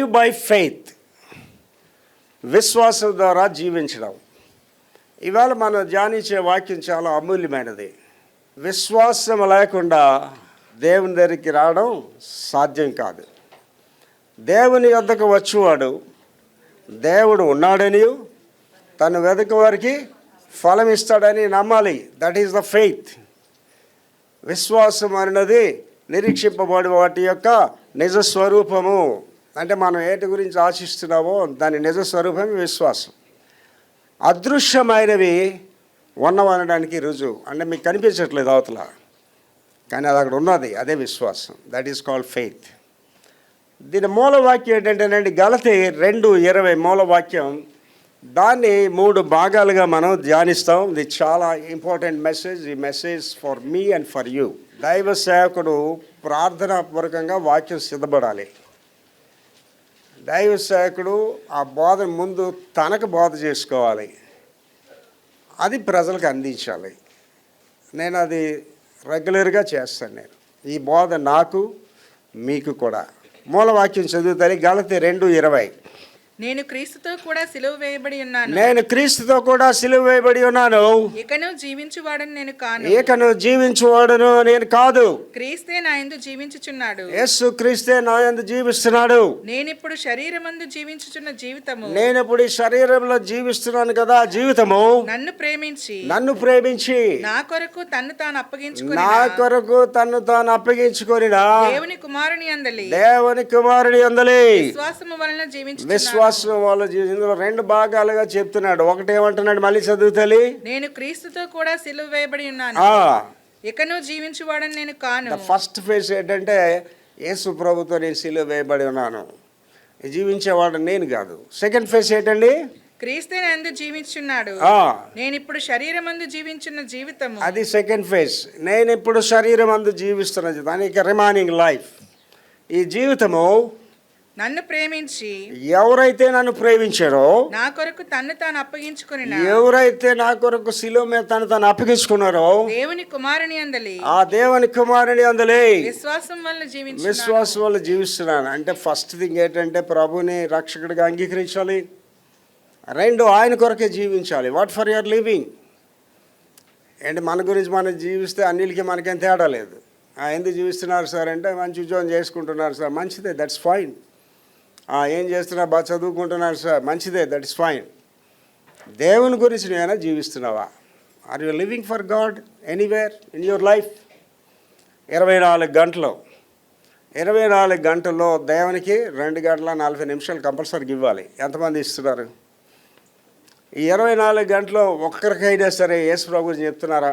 Live by faith, విశ్వాసం ద్వారా జీవించడం. ఇవాళ మనం ధ్యానించే వాక్యం చాలా అమూల్యమైనది. విశ్వాసం లేకుండా దేవుని దగ్గరికి రావడం సాధ్యం కాదు. దేవుని యొద్దకు వచ్చేవాడు దేవుడు ఉన్నాడని, తను వెదకు వారికి ఫలం ఇస్తాడని నమ్మాలి. That is the faith. విశ్వాసం అన్నది నిరీక్షింపబడి వాటి యొక్క నిజస్వరూపము. అంటే మనం ఏటి గురించి ఆశిస్తున్నామో దాని నిజస్వరూపమే విశ్వాసం. అదృశ్యమైనవి ఉన్నవనడానికి రుజువు. అంటే మీకు కనిపించట్లేదు అవతల, కానీ అది అక్కడ ఉన్నది, అదే విశ్వాసం. That is called faith. దీని మూలవాక్యం ఏంటంటేనండి, గలతీ 2:20 మూలవాక్యం. దాన్ని 3 భాగాలుగా మనం ధ్యానిస్తాం. ఇది చాలా ఇంపార్టెంట్ మెసేజ్. ఈ message for me and for you. దైవ సేవకుడు ప్రార్థనాపూర్వకంగా వాక్యం సిద్ధపడాలి. దైవ సేవకుడు ఆ బోధ ముందు తనకు బోధ చేసుకోవాలి, అది ప్రజలకు అందించాలి. నేను అది రెగ్యులర్గా చేస్తాను. నేను ఈ బోధ నాకు మీకు కూడా. మూలవాక్యం చదువుతాను. గలతీ 2:20. నేను క్రీస్తుతో కూడా సిలువ వేయబడి ఉన్నాను. నేను క్రీస్తుతో కూడా సిలువ వేయబడి ఉన్నాను. ఇకను జీవించువాడను నేను కాను. ఇకను జీవించువాడను నేను కాదు. క్రీస్తే నా యందు జీవించుచున్నాడు. యేసు క్రీస్తే నా యందు జీవిస్తున్నాడు. నేనిప్పుడు శరీరమందు జీవించుచున్న జీవితము, నేనిప్పుడు ఈ శరీరంలో జీవిస్తున్నాను కదా, జీవితము నన్ను ప్రేమించి నా కొరకు తన్ను తాను అప్పగించుకొని దేవుని కుమారుని అందలి విశ్వాసము వలన జీవించుచున్నాను. ఇందులో 2 భాగాలుగా చెప్తున్నాడు. ఒకటి ఏమంటున్నాడు, మళ్ళీ చదువుతలే. నేను క్రీస్తుతో కూడా సిలువ వేయబడి ఉన్నాను. ఇకను జీవించువాడని నేను కాను. ఫస్ట్ ఫేజ్ ఏంటంటే యేసు ప్రభుతో నేను సిలువ వేయబడి ఉన్నాను, జీవించేవాడు నేను కాదు. సెకండ్ ఫేజ్ ఏంటండి, క్రీస్తే నందు జీవించున్నాడు. నేను ఇప్పుడు శరీరమందు జీవించున్న జీవితము, అది సెకండ్ ఫేజ్. నేను ఇప్పుడు శరీరమందు జీవిస్తున్న దానికి రిమైనింగ్ లైఫ్. ఈ జీవితము నన్ను ప్రేమించి ఎవరైతే నన్ను ప్రేమించారో, నా కొరకు తన్ను తాను అప్పగించుకుని ఎవరైతే నా కొరకు శిలువ మీద తను తాను అప్పగించుకున్నారో, దేవుని కుమారుని అందలి ఆ దేవుని కుమారుని అందలి విశ్వాసం వల్ల జీవిస్తున్నాను. అంటే ఫస్ట్ థింగ్ ఏంటంటే ప్రభుని రక్షకుడిగా అంగీకరించాలి. 2, ఆయన కొరకే జీవించాలి. What for your living. అంటే మన గురించి మనం జీవిస్తే అన్నిటికీ మనకేం తేడా లేదు. ఎందుకు జీవిస్తున్నారు సార్ అంటే, మంచి ఉద్యోగం చేసుకుంటున్నారు సార్, మంచిదే, దట్స్ ఫైన్. ఏం చేస్తున్నారు, బాగా చదువుకుంటున్నారు సార్, మంచిదే, దట్ ఇస్ ఫైన్. దేవుని గురించి నువ్వైనా జీవిస్తున్నావా? Are you living for God anywhere in your life? 24 గంటల్లో దేవునికి 2 గంటల 40 నిమిషాలు కంపల్సరీగా ఇవ్వాలి. ఎంతమంది ఇస్తున్నారు? ఈ 24 గంటల్లో ఒక్కరికైనా సరే యేసు ప్రభు గురించి చెప్తున్నారా?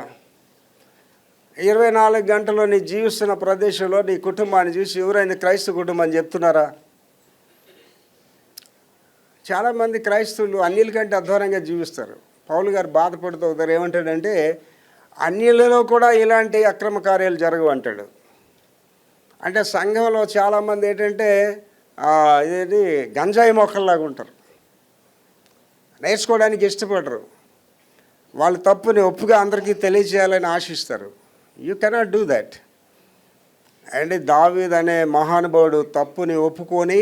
24 గంటల్లో నీ జీవిస్తున్న ప్రదేశంలో నీ కుటుంబాన్ని చూసి ఎవరైనా క్రైస్తవ కుటుంబాన్ని చెప్తున్నారా? చాలామంది క్రైస్తవులు అన్యుల కంటే అధ్వానంగా జీవిస్తారు. పౌలు గారు బాధపడుతూ అవుతారు. ఏమంటాడంటే, అన్యులలో కూడా ఇలాంటి అక్రమ కార్యాలు జరగవు అంటాడు. అంటే సంఘంలో చాలామంది ఏంటంటే ఇదేంటి గంజాయి మొక్కల్లాగా ఉంటారు, నేర్చుకోవడానికి ఇష్టపడరు. వాళ్ళు తప్పుని ఒప్పుగా అందరికీ తెలియజేయాలని ఆశిస్తారు. You cannot do that. And దావీదు అనే మహానుభావుడు తప్పుని ఒప్పుకొని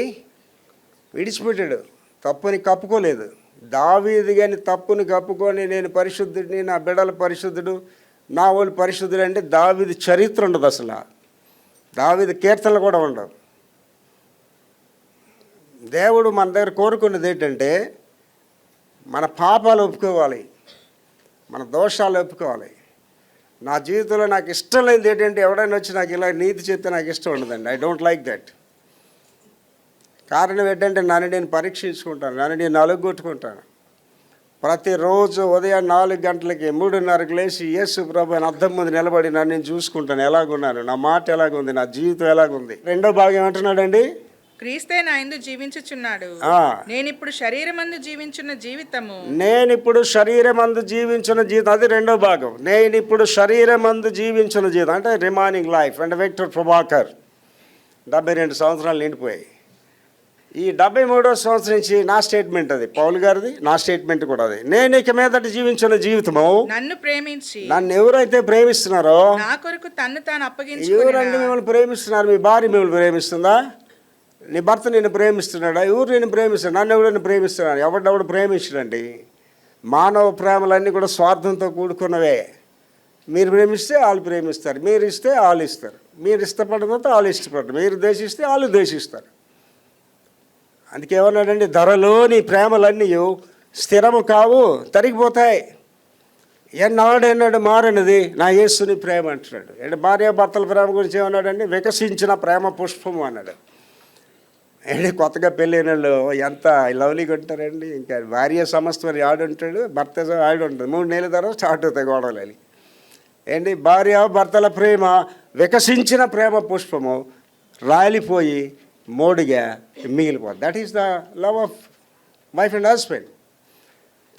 విడిచిపెట్టాడు, తప్పుని కప్పుకోలేదు. దావీదు కానీ తప్పుని కప్పుకొని నేను పరిశుద్ధుడిని, నా బిడ్డల పరిశుద్ధుడు, నా వాళ్ళు పరిశుద్ధుడు అంటే దావీదు చరిత్ర ఉండదు. అసలు దావీదు కీర్తనలు కూడా ఉండవు. దేవుడు మన దగ్గర కోరుకున్నది ఏంటంటే, మన పాపాలు ఒప్పుకోవాలి, మన దోషాలు ఒప్పుకోవాలి. నా జీవితంలో నాకు ఇష్టం లేనిది ఏంటంటే, ఎవడైనా వచ్చి నాకు ఇలా నీతి చెప్తే నాకు ఇష్టం ఉండదండి. I don't like that. కారణం ఏంటంటే, నన్ను నేను పరీక్షించుకుంటాను, నన్ను నేను నలుగొట్టుకుంటాను. ప్రతిరోజు ఉదయం 4 గంటలకి 3:30కి లేచి యేసు ప్రభు అని అద్దం ముందు నిలబడి నన్ను నేను చూసుకుంటాను, ఎలాగున్నాను, నా మాట ఎలాగుంది, నా జీవితం ఎలాగుంది. 2వ భాగం ఏమంటున్నాడండి, క్రీస్తే నా యందు జీవించుచున్నాడు. నేనిప్పుడు శరీరమందు జీవించున్న జీవితము, అది 2వ భాగం. నేనిప్పుడు శరీరమందు జీవించిన జీవితం అంటే రిమైనింగ్ లైఫ్. అంటే విక్టర్ ప్రభాకర్ 72 సంవత్సరాలు నిండిపోయాయి. ఈ 73వ సంవత్సరం నుంచి నా స్టేట్మెంట్, అది పౌలు గారిది, నా స్టేట్మెంట్ కూడా అది. నేను ఇక మీదట జీవించిన జీవితము, నన్ను ఎవరైతే ప్రేమిస్తున్నారో నా కొరకు తన్ను తాను అప్పగించుకొని. ఎవరంటే మిమ్మల్ని ప్రేమిస్తున్నారు? మీ భార్య మిమ్మల్ని ప్రేమిస్తుందా? నీ భర్త నిన్ను ప్రేమిస్తున్నాడా? ఎవరు నేను ప్రేమిస్తాడు? నన్ను ఎవడని ప్రేమిస్తున్నాడు? ఎవడెవడు ప్రేమించడండి. మానవ ప్రేమలన్నీ కూడా స్వార్థంతో కూడుకున్నవే. మీరు ప్రేమిస్తే వాళ్ళు ప్రేమిస్తారు, మీరు ఇస్తే వాళ్ళు ఇస్తారు, మీరు ఇష్టపడినంత వాళ్ళు ఇష్టపడరు, మీరు ద్వేషిస్తే వాళ్ళు ద్వేషిస్తారు. అందుకేమన్నాడండి, ధరలోని ప్రేమలన్నీ స్థిరము కావు, తరిగిపోతాయి. ఎన్నాడన్నాడు మారనిది నా యేసుని ప్రేమ అంటున్నాడు. అంటే భార్యాభర్తల ప్రేమ గురించి ఏమన్నాడండి, వికసించిన ప్రేమ పుష్పము అన్నాడు. అంటే కొత్తగా పెళ్ళైన వాళ్ళు ఎంత లవ్లీగా ఉంటారండి. ఇంకా భార్య సమస్తం ఆడుంటాడు, భర్త ఆడుంటాడు. 3 నెలల తర్వాత స్టార్ట్ అవుతాయి గొడవలు. ఏంటి, భార్య భర్తల ప్రేమ వికసించిన ప్రేమ పుష్పము రాలిపోయి మోడిగా మిగిలిపోతుంది. That is the love of wife and husband.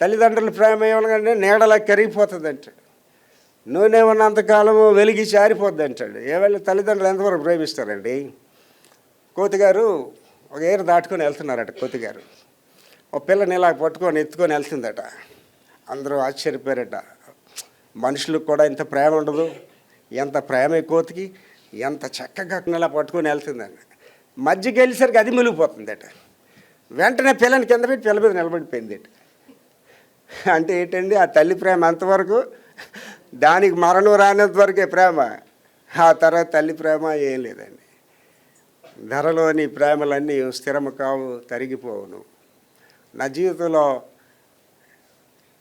తల్లిదండ్రుల ప్రేమ ఏమనగానే నీడలా కరిగిపోతుంది అంటాడు. నూనె ఉన్నంతకాలము వెలిగి చారిపోద్ది అంటాడు. ఏవేళ తల్లిదండ్రులు ఎంతవరకు ప్రేమిస్తారండి. కోతిగారు ఒక ఏరు దాటుకొని వెళ్తున్నారట. కోతిగారు ఒక పిల్లని ఇలా పట్టుకొని ఎత్తుకొని వెళ్తుందట. అందరూ ఆశ్చర్యపోయారట. మనుషులకు కూడా ఇంత ప్రేమ ఉండదు, ఎంత ప్రేమ కోతికి, ఎంత చక్కగా ఇలా పట్టుకొని వెళ్తుందని. మధ్యకి వెళ్ళేసరికి అది మునిగిపోతుందట. వెంటనే పిల్లని కింద పెట్టి పిల్ల మీద నిలబడిపోయిందట. అంటే ఏంటండి, ఆ తల్లి ప్రేమ అంతవరకు, దానికి మరణం రానంత వరకే ప్రేమ. ఆ తర్వాత తల్లి ప్రేమ ఏం లేదండి. ధరలోని ప్రేమలన్నీ స్థిరము కావు, తరిగిపోవును. నా జీవితంలో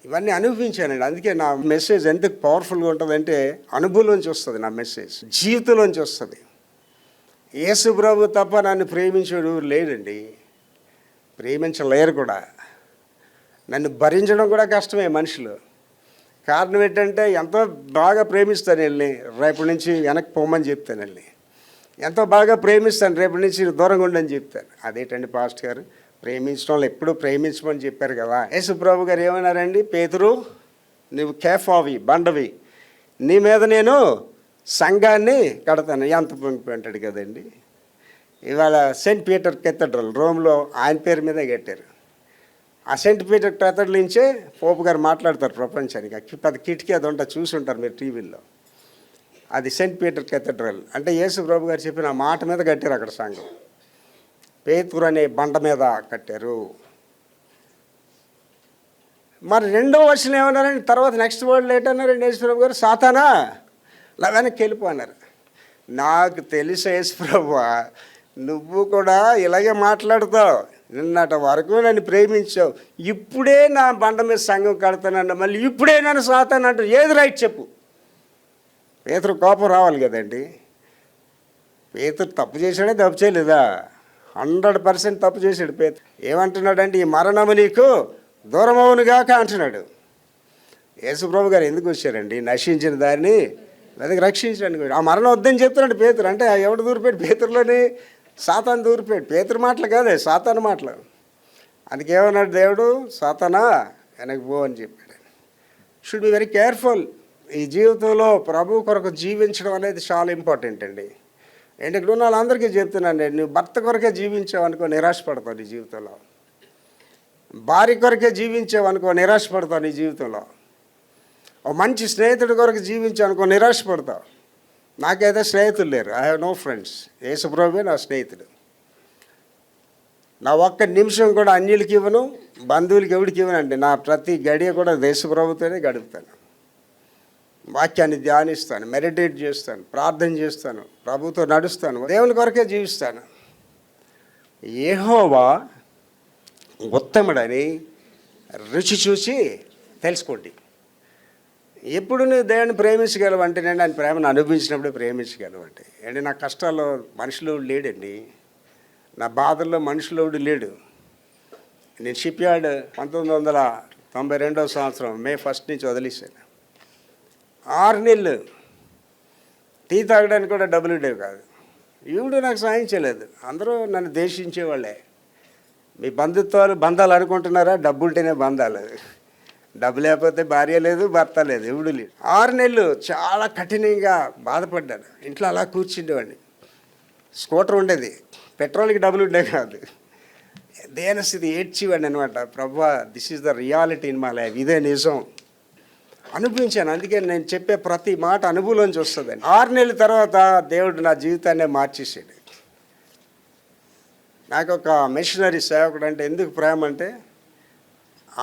ఇవన్నీ అనుభవించానండి. అందుకే నా మెసేజ్ ఎంత పవర్ఫుల్గా ఉంటుందంటే అనుభవంలోంచి వస్తుంది. నా మెసేజ్ జీవితంలోంచి వస్తుంది. యేసు ప్రభు తప్ప నన్ను ప్రేమించేడు లేడండి, ప్రేమించలేరు కూడా. నన్ను భరించడం కూడా కష్టమే మనుషులు. కారణం ఏంటంటే ఎంతో బాగా ప్రేమిస్తాను వెళ్ళి, రేపటి నుంచి వెనక్కి పోమని చెప్తాను వెళ్ళి. ఎంతో బాగా ప్రేమిస్తాను, రేపటి నుంచి దూరంగా ఉండని చెప్తాను. అదేంటండి పాస్టర్ గారు, ప్రేమించడం వాళ్ళు ఎప్పుడూ ప్రేమించమని చెప్పారు కదా. యేసు ప్రభు గారు ఏమన్నారండి, పేతురు నువ్వు కేఫావి బండవి, నీ మీద నేను సంఘాన్ని కడతాను. ఎంత పొంగిపోయి అంటాడు కదండి. ఇవాళ సెయింట్ పీటర్ కెథడ్రల్ రోమ్లో ఆయన పేరు మీదే కట్టారు. ఆ సెయింట్ పీటర్ కెథడ్రల్ నుంచే పోపు గారు మాట్లాడతారు ప్రపంచానికి. పెద్ద కిటికీ అది ఉంటా చూసి ఉంటారు మీరు టీవీల్లో. అది సెయింట్ పీటర్ కెథడ్రల్. అంటే యేసు ప్రభు గారు చెప్పిన ఆ మాట మీద కట్టారు అక్కడ సంఘం. పేతురు అనే బండ మీద కట్టారు. మరి 2వ వర్షం ఏమన్నారండి, తర్వాత నెక్స్ట్ వర్డ్ ఏంటన్నారండి యేసు ప్రభు గారు, సాతానా ఇలా వెనక్కి వెళ్ళిపో అన్నారు. నాకు తెలుసు యేసు ప్రభు, నువ్వు కూడా ఇలాగే మాట్లాడుతావు. నిన్నటి వరకు నన్ను ప్రేమించావు, ఇప్పుడే నా బండ మీద సంఘం కడతానన్న, మళ్ళీ ఇప్పుడే నన్ను సాతాను అంటావు. ఏది రైట్ చెప్పు. పేతురు కోపం రావాలి కదండి. పేతురు తప్పు చేశాడే, తప్పు చేయలేదా? 100% తప్పు చేశాడు పేతురు. ఏమంటున్నాడంటే, ఈ మరణము నీకు దూరమవునుగాక అంటున్నాడు. యేసుప్రభు గారు ఎందుకు వచ్చారండి, నశించిన దాన్ని అది రక్షించడానికి. ఆ మరణం వద్దని చెప్తున్నాడు పేతురు. అంటే ఎవడు దూరిపోయాడు పేతురులోని, సాతాను దూరిపోయాడు. పేతురు మాటలు కాదే, సాతాను మాటలు. అందుకేమన్నాడు దేవుడు, సాతానా వెనక్కి పో అని చెప్పాడు. Should be very careful. ఈ జీవితంలో ప్రభు కొరకు జీవించడం అనేది చాలా ఇంపార్టెంట్ అండి. ఏంటి, ఇక్కడ ఉన్న వాళ్ళందరికీ చెప్తున్నాను, నువ్వు భర్త కొరకే జీవించావు అనుకో నిరాశపడతావు నీ జీవితంలో. భార్య కొరకే జీవించావు అనుకో నిరాశపడతావు నీ జీవితంలో. ఒక మంచి స్నేహితుడి కొరకు జీవించావు అనుకో నిరాశపడతావు. నాకైతే స్నేహితులు లేరు, ఐ హ్యావ్ నో ఫ్రెండ్స్. యేసుప్రభువే నా స్నేహితుడు. నా ఒక్క నిమిషం కూడా అన్యులకి ఇవ్వను, బంధువులకి ఎవరికి ఇవ్వనండి. నా ప్రతి గడియ కూడా యేసుప్రభుతోనే గడుపుతాను. వాక్యాన్ని ధ్యానిస్తాను, మెడిటేట్ చేస్తాను, ప్రార్థన చేస్తాను, ప్రభుతో నడుస్తాను, దేవుని కొరకే జీవిస్తాను. యెహోవా ఉత్తముడని రుచి చూసి తెలుసుకోండి. ఎప్పుడు నువ్వు దేవుని ప్రేమించగలవంటే, నేను ఆయన ప్రేమను అనుభవించినప్పుడే ప్రేమించగలవంటే. అంటే నా కష్టాల్లో మనుషులు లేడండి, నా బాధల్లో మనుషులు లేడు. నేను షిప్ యార్డ్ 1992వ సంవత్సరం మే 1 నుంచి వదిలేశాను. 6 నెలలు టీ తాగడానికి కూడా డబ్బులు ఉండేవి కాదు. ఈవిడు నాకు సాయం చేయలేదు. అందరూ నన్ను ద్వేషించేవాళ్ళే. మీ బంధాలు అనుకుంటున్నారా, డబ్బు ఉంటేనే బంధాలు. డబ్బు లేకపోతే భార్య లేదు, భర్త లేదు, ఎవడు లేదు. 6 నెలలు చాలా కఠినంగా బాధపడ్డాను. ఇంట్లో అలా కూర్చుండేవాడిని. స్కూటర్ ఉండేది, పెట్రోల్కి డబ్బులు ఉండేవి కాదు. దేనస్థితి ఏడ్చేవాడిని అనమాట. ప్రభువా, this is the reality in my life, ఇదే నిజం అనుభవించాను. అందుకే నేను చెప్పే ప్రతి మాట అనుభవంలోంచి వస్తుందండి. 6 నెలల తర్వాత దేవుడు నా జీవితాన్నే మార్చేసాడు. నాకు ఒక మిషనరీ సేవకుడు అంటే ఎందుకు ప్రేమ అంటే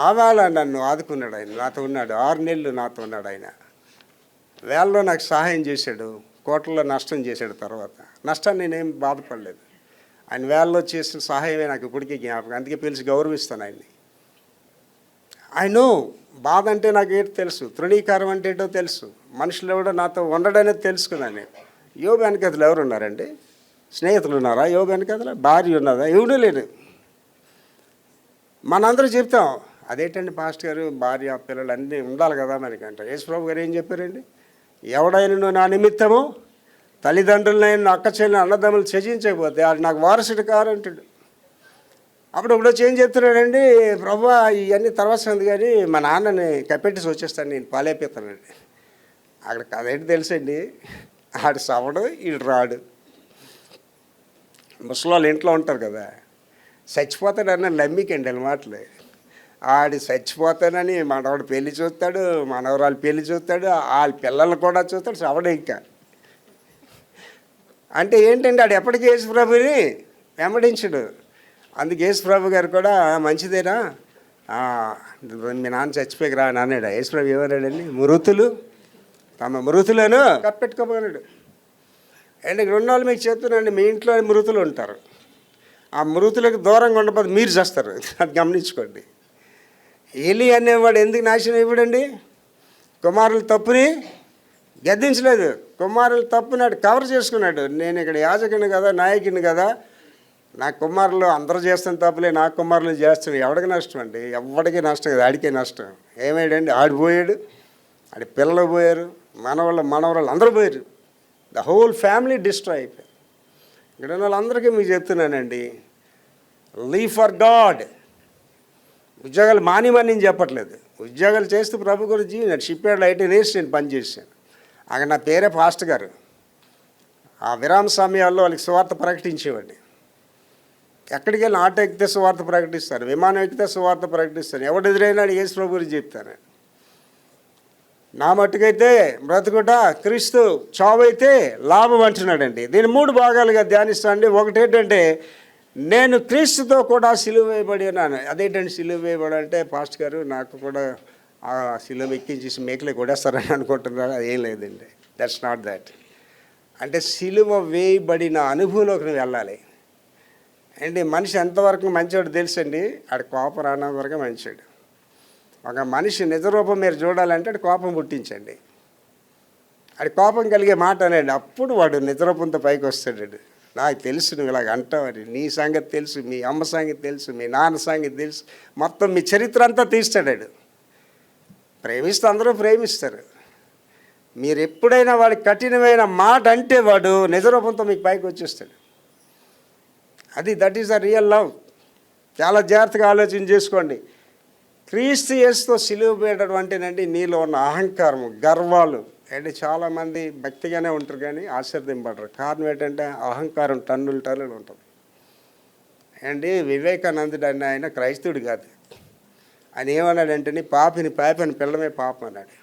ఆవేళ నన్ను ఆదుకున్నాడు ఆయన, నాతో ఉన్నాడు 6 నెలలు నాతో ఉన్నాడు ఆయన. వేళ్ళలో నాకు సహాయం చేశాడు, కోట్లలో నష్టం చేశాడు. తర్వాత నష్టాన్ని నేనేం బాధపడలేదు. ఆయన వేళ్ళలో చేసిన సహాయమే నాకు ఇప్పటికీ జ్ఞాపకం. అందుకే పిలిచి గౌరవిస్తాను ఆయన్ని. ఆయన బాధ అంటే నాకు ఏంటో తెలుసు, తృణీకారం అంటే ఏంటో తెలుసు, మనుషులు ఎవడో నాతో ఉండడనేది తెలుసుకున్నాను నేను. యోబు వెనకథలు ఎవరు ఉన్నారండి? స్నేహితులు ఉన్నారా యోబు వెనకథలు? భార్య ఉన్నదా? ఎవడూ లేరు. మనందరూ చెప్తాం అదేంటండి పాస్టర్ గారు, భార్య పిల్లలు అన్నీ ఉండాలి కదా మనకంట. యేసుప్రభు గారు ఏం చెప్పారండి? ఎవడైనా నా నిమిత్తము తల్లిదండ్రులైన అక్క చెల్లిని అన్నదమ్ములు త్యజించకపోతే అది నాకు వారసుడు కారంటాడు. అప్పుడు ఇప్పుడు ఏం చెప్తున్నాడండి, ప్రభు ఇవన్నీ తర్వాత సంది కానీ మా నాన్నని కప్పెట్టేసి వచ్చేస్తాను, నేను పాలైపోతానండి. అక్కడ అదేంటి తెలుసండి, ఆడు సవడు ఈడు రాడు. ముసలాళ్ళు ఇంట్లో ఉంటారు కదా, చచ్చిపోతాడన్న నమ్మికండి వాళ్ళ మాటలు. ఆడు చచ్చిపోతానని మనవాడు పెళ్లి చూస్తాడు, మనవరాలు పెళ్లి చూస్తాడు, వాళ్ళ పిల్లలు కూడా చూస్తాడు, సవడు ఇంకా. అంటే ఏంటంటే ఆడు ఎప్పటికీ యేసుప్రభుని వెంబడించడు. అందుకే యేసుప్రభు గారు కూడా మంచిదేనా మీ నాన్న చచ్చిపోయి రా అని అన్నాడు. యేసుప్రభు ఏమన్నాడండి? మృతులు తమ మృతులను కప్పెట్టుకోమన్నాడు. అండ్ ఇక్కడ ఉన్న వాళ్ళు మీకు చెప్తున్నాండి, మీ ఇంట్లో మృతులు ఉంటారు. ఆ మృతులకు దూరంగా ఉండకపోతే మీరు చేస్తారు, అది గమనించుకోండి. ఏలి అనేవాడు ఎందుకు నాశనం ఇవ్వడండి? కుమారుల తప్పుని గద్దించలేదు, కుమారుల తప్పుని కవర్ చేసుకున్నాడు. నేను ఇక్కడ యాజకుని కదా, నాయకుని కదా, నా కుమారులు అందరూ చేస్తున్న తప్పులే నా కుమారులు చేస్తున్నాడు. ఎవడికి నష్టం అండి? ఎవడికి నష్టం కదా, ఆడికే నష్టం. ఏమయ్యాడండి? ఆడిపోయాడు, ఆడి పిల్లలు పోయారు, మనవరాళ్ళు అందరూ పోయారు. ద హోల్ ఫ్యామిలీ డిస్ట్రాయ్ అయిపోయారు. ఇక్కడ ఉన్న వాళ్ళందరికీ మీకు చెప్తున్నానండి, లివ్ ఫర్ గాడ్. ఉద్యోగాలు మానేమని నేను చెప్పట్లేదు, ఉద్యోగాలు చేస్తూ ప్రభు గురించి జీవించాను. షిప్యార్డ్లో 18 years నేను పనిచేశాను. అక్కడ నా పేరే పాస్టర్ గారు. ఆ విరామ సమయాల్లో వాళ్ళకి సువార్త ప్రకటించేవాడిని. ఎక్కడికి వెళ్ళి ఆటో ఎక్కితే సువార్త ప్రకటిస్తాను, విమానం ఎక్కితే సువార్త ప్రకటిస్తాను, ఎవడు ఎదురైనా యేసు ప్రభు గురించి చెప్తాను. నా మట్టుకైతే బ్రతుకుట క్రీస్తు, చావైతే లాభం అంటున్నాడండి. దీన్ని 3 భాగాలుగా ధ్యానిస్తానండి. ఒకటి ఏంటంటే, నేను క్రీస్తుతో కూడా సిలువ వేయబడి ఉన్నాను. అదేంటండి సిలువ వేయబడి అంటే, పాస్టర్ గారు నాకు కూడా ఆ సిలువ ఎక్కించేసి మేకలే కొడేస్తారని అనుకుంటున్నారు. అదేం లేదండి, దట్స్ నాట్ దట్. అంటే సిలువ వేయబడిన అనుభవంలోకి నువ్వు వెళ్ళాలి. అండి మనిషి ఎంతవరకు మంచివాడు తెలుసండి, ఆడ కోపం రానంత వరకు మంచివాడు. ఒక మనిషి నిజరూపం మీరు చూడాలంటే ఆడు కోపం పుట్టించండి, ఆడి కోపం కలిగే మాట అనండి, అప్పుడు వాడు నిజరూపంతో పైకి వస్తాడు. నాకు తెలుసు నువ్వు ఇలాగ అంటావని, నీ సంగతి తెలుసు, మీ అమ్మ సంగతి తెలుసు, మీ నాన్న సంగతి తెలుసు, మొత్తం మీ చరిత్ర అంతా తీస్తాడు. ప్రేమిస్తే అందరూ ప్రేమిస్తారు. మీరు ఎప్పుడైనా వాడి కఠినమైన మాట అంటే వాడు నిజరూపంతో మీకు పైకి వచ్చేస్తాడు. That is the real love. చాలా జాగ్రత్తగా ఆలోచన చేసుకోండి. క్రీస్తు యేసుతో సిలువ వేయడం అంటేనండి నీలో ఉన్న అహంకారం, గర్వాలు. అంటే చాలామంది భక్తిగానే ఉంటారు కానీ ఆశ్చర్యపడరు. కారణం ఏంటంటే అహంకారం టన్నులు ఉంటుంది. అండి వివేకానందుడు అన్న ఆయన క్రైస్తవుడు కాదు. ఆయన ఏమన్నాడంటే పాపిని పిల్లమే పాపం అన్నాడు.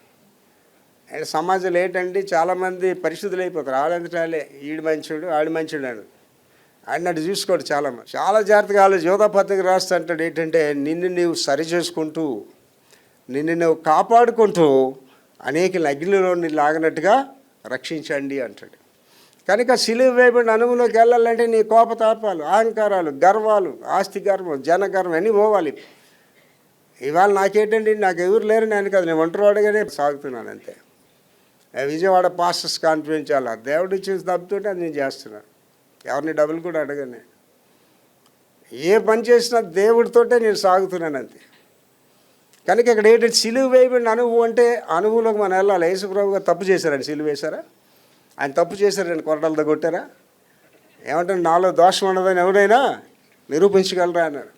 అండ్ సమాజంలో ఏంటంటే చాలామంది పరిశుద్ధులు అయిపోతారు. ఆడంతటాలే ఈడు మంచోడు ఆడు మంచోడు అని అన్నట్టు చూసుకోడు. చాలామంది చాలా జాగ్రత్తగా యోధా పత్రిక రాస్తా అంటాడు ఏంటంటే, నిన్ను నీవు సరి చేసుకుంటూ, నిన్ను నువ్వు కాపాడుకుంటూ అనేక అగ్నిలో లాగినట్టుగా రక్షించండి అంటాడు. కనుక సిలువ వేయబడిన అనుభవంలోకి వెళ్ళాలంటే నీ కోపతాపాలు, అహంకారాలు, గర్వాలు, ఆస్తి గర్వం, జనగర్వం అన్నీ పోవాలి. ఇవాళ నాకేంటండి, నాకు ఎవరు లేరు నేను కదా, నేను ఒంటరివాడుగానే సాగుతున్నాను అంతే. విజయవాడ పాస్టర్స్ కాన్ఫరెన్స్ అలా దేవుడు ఇచ్చి తప్పుతుంటే అది నేను చేస్తున్నాను. ఎవరిని డబ్బులు కూడా అడగను. ఏ పని చేసినా దేవుడితోటే నేను సాగుతున్నాను అంతే. కనుక ఇక్కడ ఏంటంటే సిలువ వేయబడిన అనుభవం అంటే అనుభవంలోకి మనం వెళ్ళాలి. యేసుప్రభు గారు తప్పు చేశారండి, సిలువ వేశారా? ఆయన తప్పు చేశారండి, కొరడాలతో కొట్టారా? ఏమంటే నాలో దోషం ఉన్నదని ఎవరైనా నిరూపించగలరా అన్నాడు.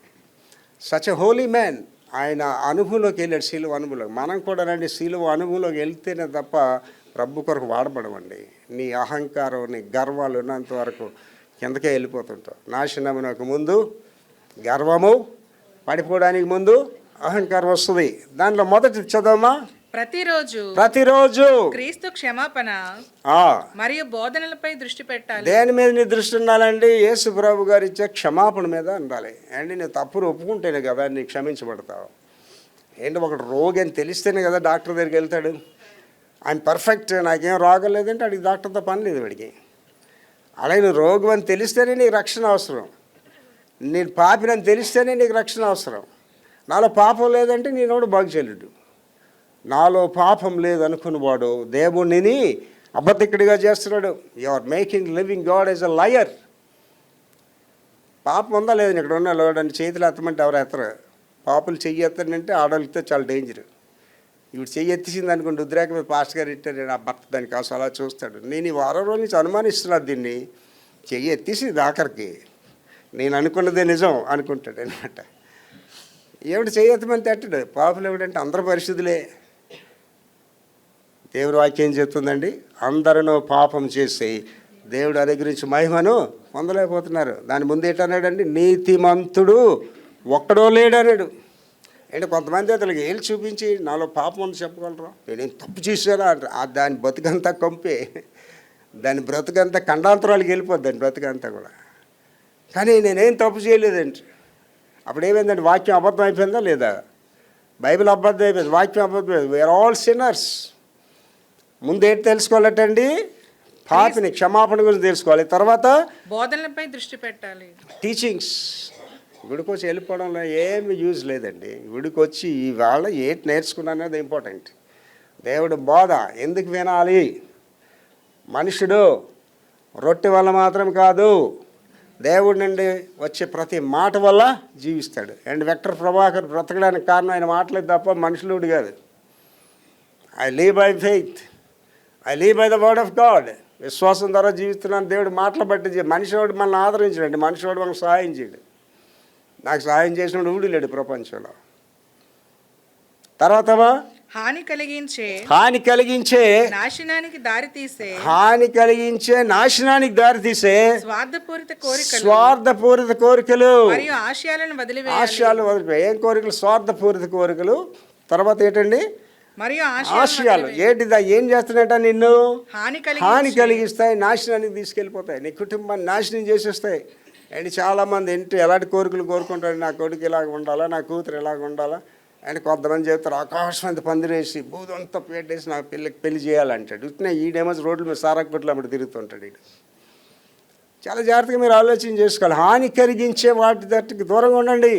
Such a Holi man. ఆయన అనుభవంలోకి వెళ్ళాడు, సిలువ అనుభవంలోకి. మనం కూడా రండి సిలువ అనుభవంలోకి వెళ్తేనే తప్ప ప్రభు కొరకు వాడబడమండి. నీ అహంకారం, నీ గర్వాలు ఉన్నంత వరకు కిందకే వెళ్ళిపోతుంటావు. నాశనమునకు ముందు గర్వము, పడిపోవడానికి ముందు అహంకారం వస్తుంది. దాంట్లో మొదటి చదవమా, ప్రతిరోజు క్రీస్తు క్షమాపణ ఆ, మరియు బోధనలపై దృష్టి పెట్టాలి. దేని మీద నీ దృష్టి ఉండాలండి? యేసు ప్రభు గారు ఇచ్చే క్షమాపణ మీద ఉండాలి. అండి నీ తప్పును ఒప్పుకుంటేనే కదా నీ క్షమించబడతావు. ఏంటి ఒకటి రోగి అని తెలిస్తేనే కదా డాక్టర్ దగ్గరికి వెళ్తాడు. ఆయన పర్ఫెక్ట్, నాకేం రోగం లేదంటే అడిగి డాక్టర్తో పని లేదు వాడికి. అలాగే నువ్వు రోగి అని తెలిస్తేనే నీకు రక్షణ అవసరం. నేను పాపినని తెలిస్తేనే నీకు రక్షణ అవసరం. నాలో పాపం లేదంటే నేనోడు బాగు చేయలేడు. నాలో పాపం లేదనుకున్నవాడు దేవుడిని అబద్ధికుడిగా చేస్తున్నాడు. You are making living God as a liar. పాపం ఉందా లేదని ఇక్కడ ఉన్న లోడని చేతులు ఎత్తమంటే ఎవరు ఎత్తరు. పాపులు చెయ్యి ఎత్తానంటే ఆడవాళ్ళతో చాలా డేంజర్. ఇప్పుడు చెయ్యి ఎత్తేసింది అనుకోండి, ఉద్రేక మీద పాస్టర్ గారు ఇట్టారు, నా భర్త దానికి అవసరం అలా చూస్తాడు. నేను ఈ వారం రోజు నుంచి అనుమానిస్తున్నాను దీన్ని. చెయ్యి ఎత్తేసింది ఆఖరికి, నేను అనుకున్నదే నిజం అనుకుంటాడు అనమాట. ఏమిటి చెయ్యి ఎత్తమని తిట్టడు. పాపులు ఏమిటంటే అందరూ పరిశుద్ధులే. దేవుడి వాక్యం చెప్తుందండి, అందరూ పాపం చేసి దేవుడు అనుగ్రహించి మహిమను పొందలేకపోతున్నారు. దాని ముందు ఏంటన్నాడండి? నీతిమంతుడు ఒక్కడో లేడన్నాడు. అంటే కొంతమంది అతనికి ఏళ్ళు చూపించి నాలో పాపం అని చెప్పగలరు. నేనేం తప్పు చేశానా అంటారు. దాని బ్రతుకంతా కంపే, దాని బ్రతుకంతా ఖండాంతరాలకు వెళ్ళిపోద్ది, దాని బ్రతుకంతా కూడా. కానీ నేనేం తప్పు చేయలేదండి. అప్పుడు ఏమైందండి? వాక్యం అబద్ధం అయిపోయిందా లేదా? బైబిల్ అబద్ధం అయిపోయింది, వాక్యం అబద్ధం అయిపోయింది. We are all sinners. ముందు ఏంటి తెలుసుకోవాలటండి? పాపిని క్షమాపణ గురించి తెలుసుకోవాలి. తర్వాత బోధనలపై దృష్టి పెట్టాలి. టీచింగ్స్. గుడికి వచ్చి వెళ్ళిపోవడంలో ఏమి యూజ్ లేదండి. గుడికి వచ్చి ఇవాళ ఏంటి నేర్చుకున్నాను అనేది ఇంపార్టెంట్. దేవుడు బోధ ఎందుకు వినాలి? మనుషుడు రొట్టె వల్ల మాత్రం కాదు, దేవుడి నుండి వచ్చే ప్రతి మాట వల్ల జీవిస్తాడు. అండ్ విక్టర్ ప్రభాకర్ బ్రతకడానికి కారణం ఆయన మాటలేదు తప్ప మనుషులుడు కాదు. I leave by faith, I leave by the word of God. విశ్వాసం ద్వారా జీవిస్తున్నాను. దేవుడు మాటలు బట్టి మనిషివాడు మనల్ని ఆదరించాడండి. మనిషివాడు మనకు సహాయం చేయడు. నాకు సహాయం చేసినప్పుడు ఊడి లేడు ప్రపంచంలో. తర్వాత హాని కలిగించే నాశనానికి దారి తీసే స్వార్థపూరిత కోరికలు మరియు ఆశయాలు వదిలిపోయి. ఏం కోరికలు? స్వార్థపూరిత కోరికలు. తర్వాత ఏంటండి? మరియు ఆశయాలు. ఏంటిదా? ఏం చేస్తున్నాయట? నిన్ను హాని కలిగిస్తాయి, నాశనానికి తీసుకెళ్ళిపోతాయి, నీ కుటుంబాన్ని నాశనం చేసేస్తాయి. అండ్ చాలామంది ఎలాంటి కోరికలు కోరుకుంటారు? నా కొడుకు ఇలాగ ఉండాలా, నా కూతురు ఇలాగ ఉండాలా. అండ్ కొంతమంది చెప్తారు ఆకాశమంత పందిరేసి బూదంతా పెట్టేసి నా పిల్లకి పెళ్లి చేయాలంటాడు. ఇట్లా ఈడేమో రోడ్ల మీద సారాకుట్లు అప్పుడు తిరుగుతుంటాడు. వీడు చాలా జాగ్రత్తగా మీరు ఆలోచన చేసుకోవాలి. హాని కలిగించే వాటి దట్టుకు దూరంగా ఉండండి.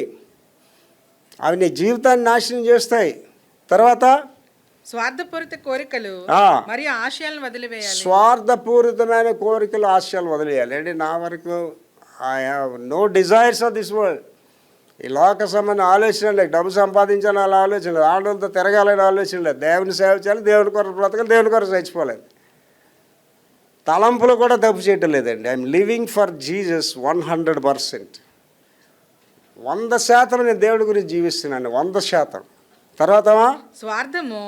అవి నీ జీవితాన్ని నాశనం చేస్తాయి. తర్వాత స్వార్థపూరిత కోరికలు మరియు ఆశయాలను వదిలివేయాలి. స్వార్థపూరితమైన కోరికలు, ఆశయాలు వదిలేయాలి. అంటే నా వరకు I have no desires of this world. ఈ లోక సంబంధం ఆలోచన లేదు. డబ్బు సంపాదించాలని అలా ఆలోచన లేదు. ఆడవాళ్ళతో తిరగాలని ఆలోచన లేదు. దేవుని సేవ చేయాలి, దేవుని కొరకు బ్రతకాలి, దేవుని కొరకు చచ్చిపోలేదు. తలంపులు కూడా తప్పు చేయటం లేదండి. I'm living for Jesus 100%. 100% నేను దేవుడి గురించి జీవిస్తున్నాను, 100%. తర్వాత స్వార్థము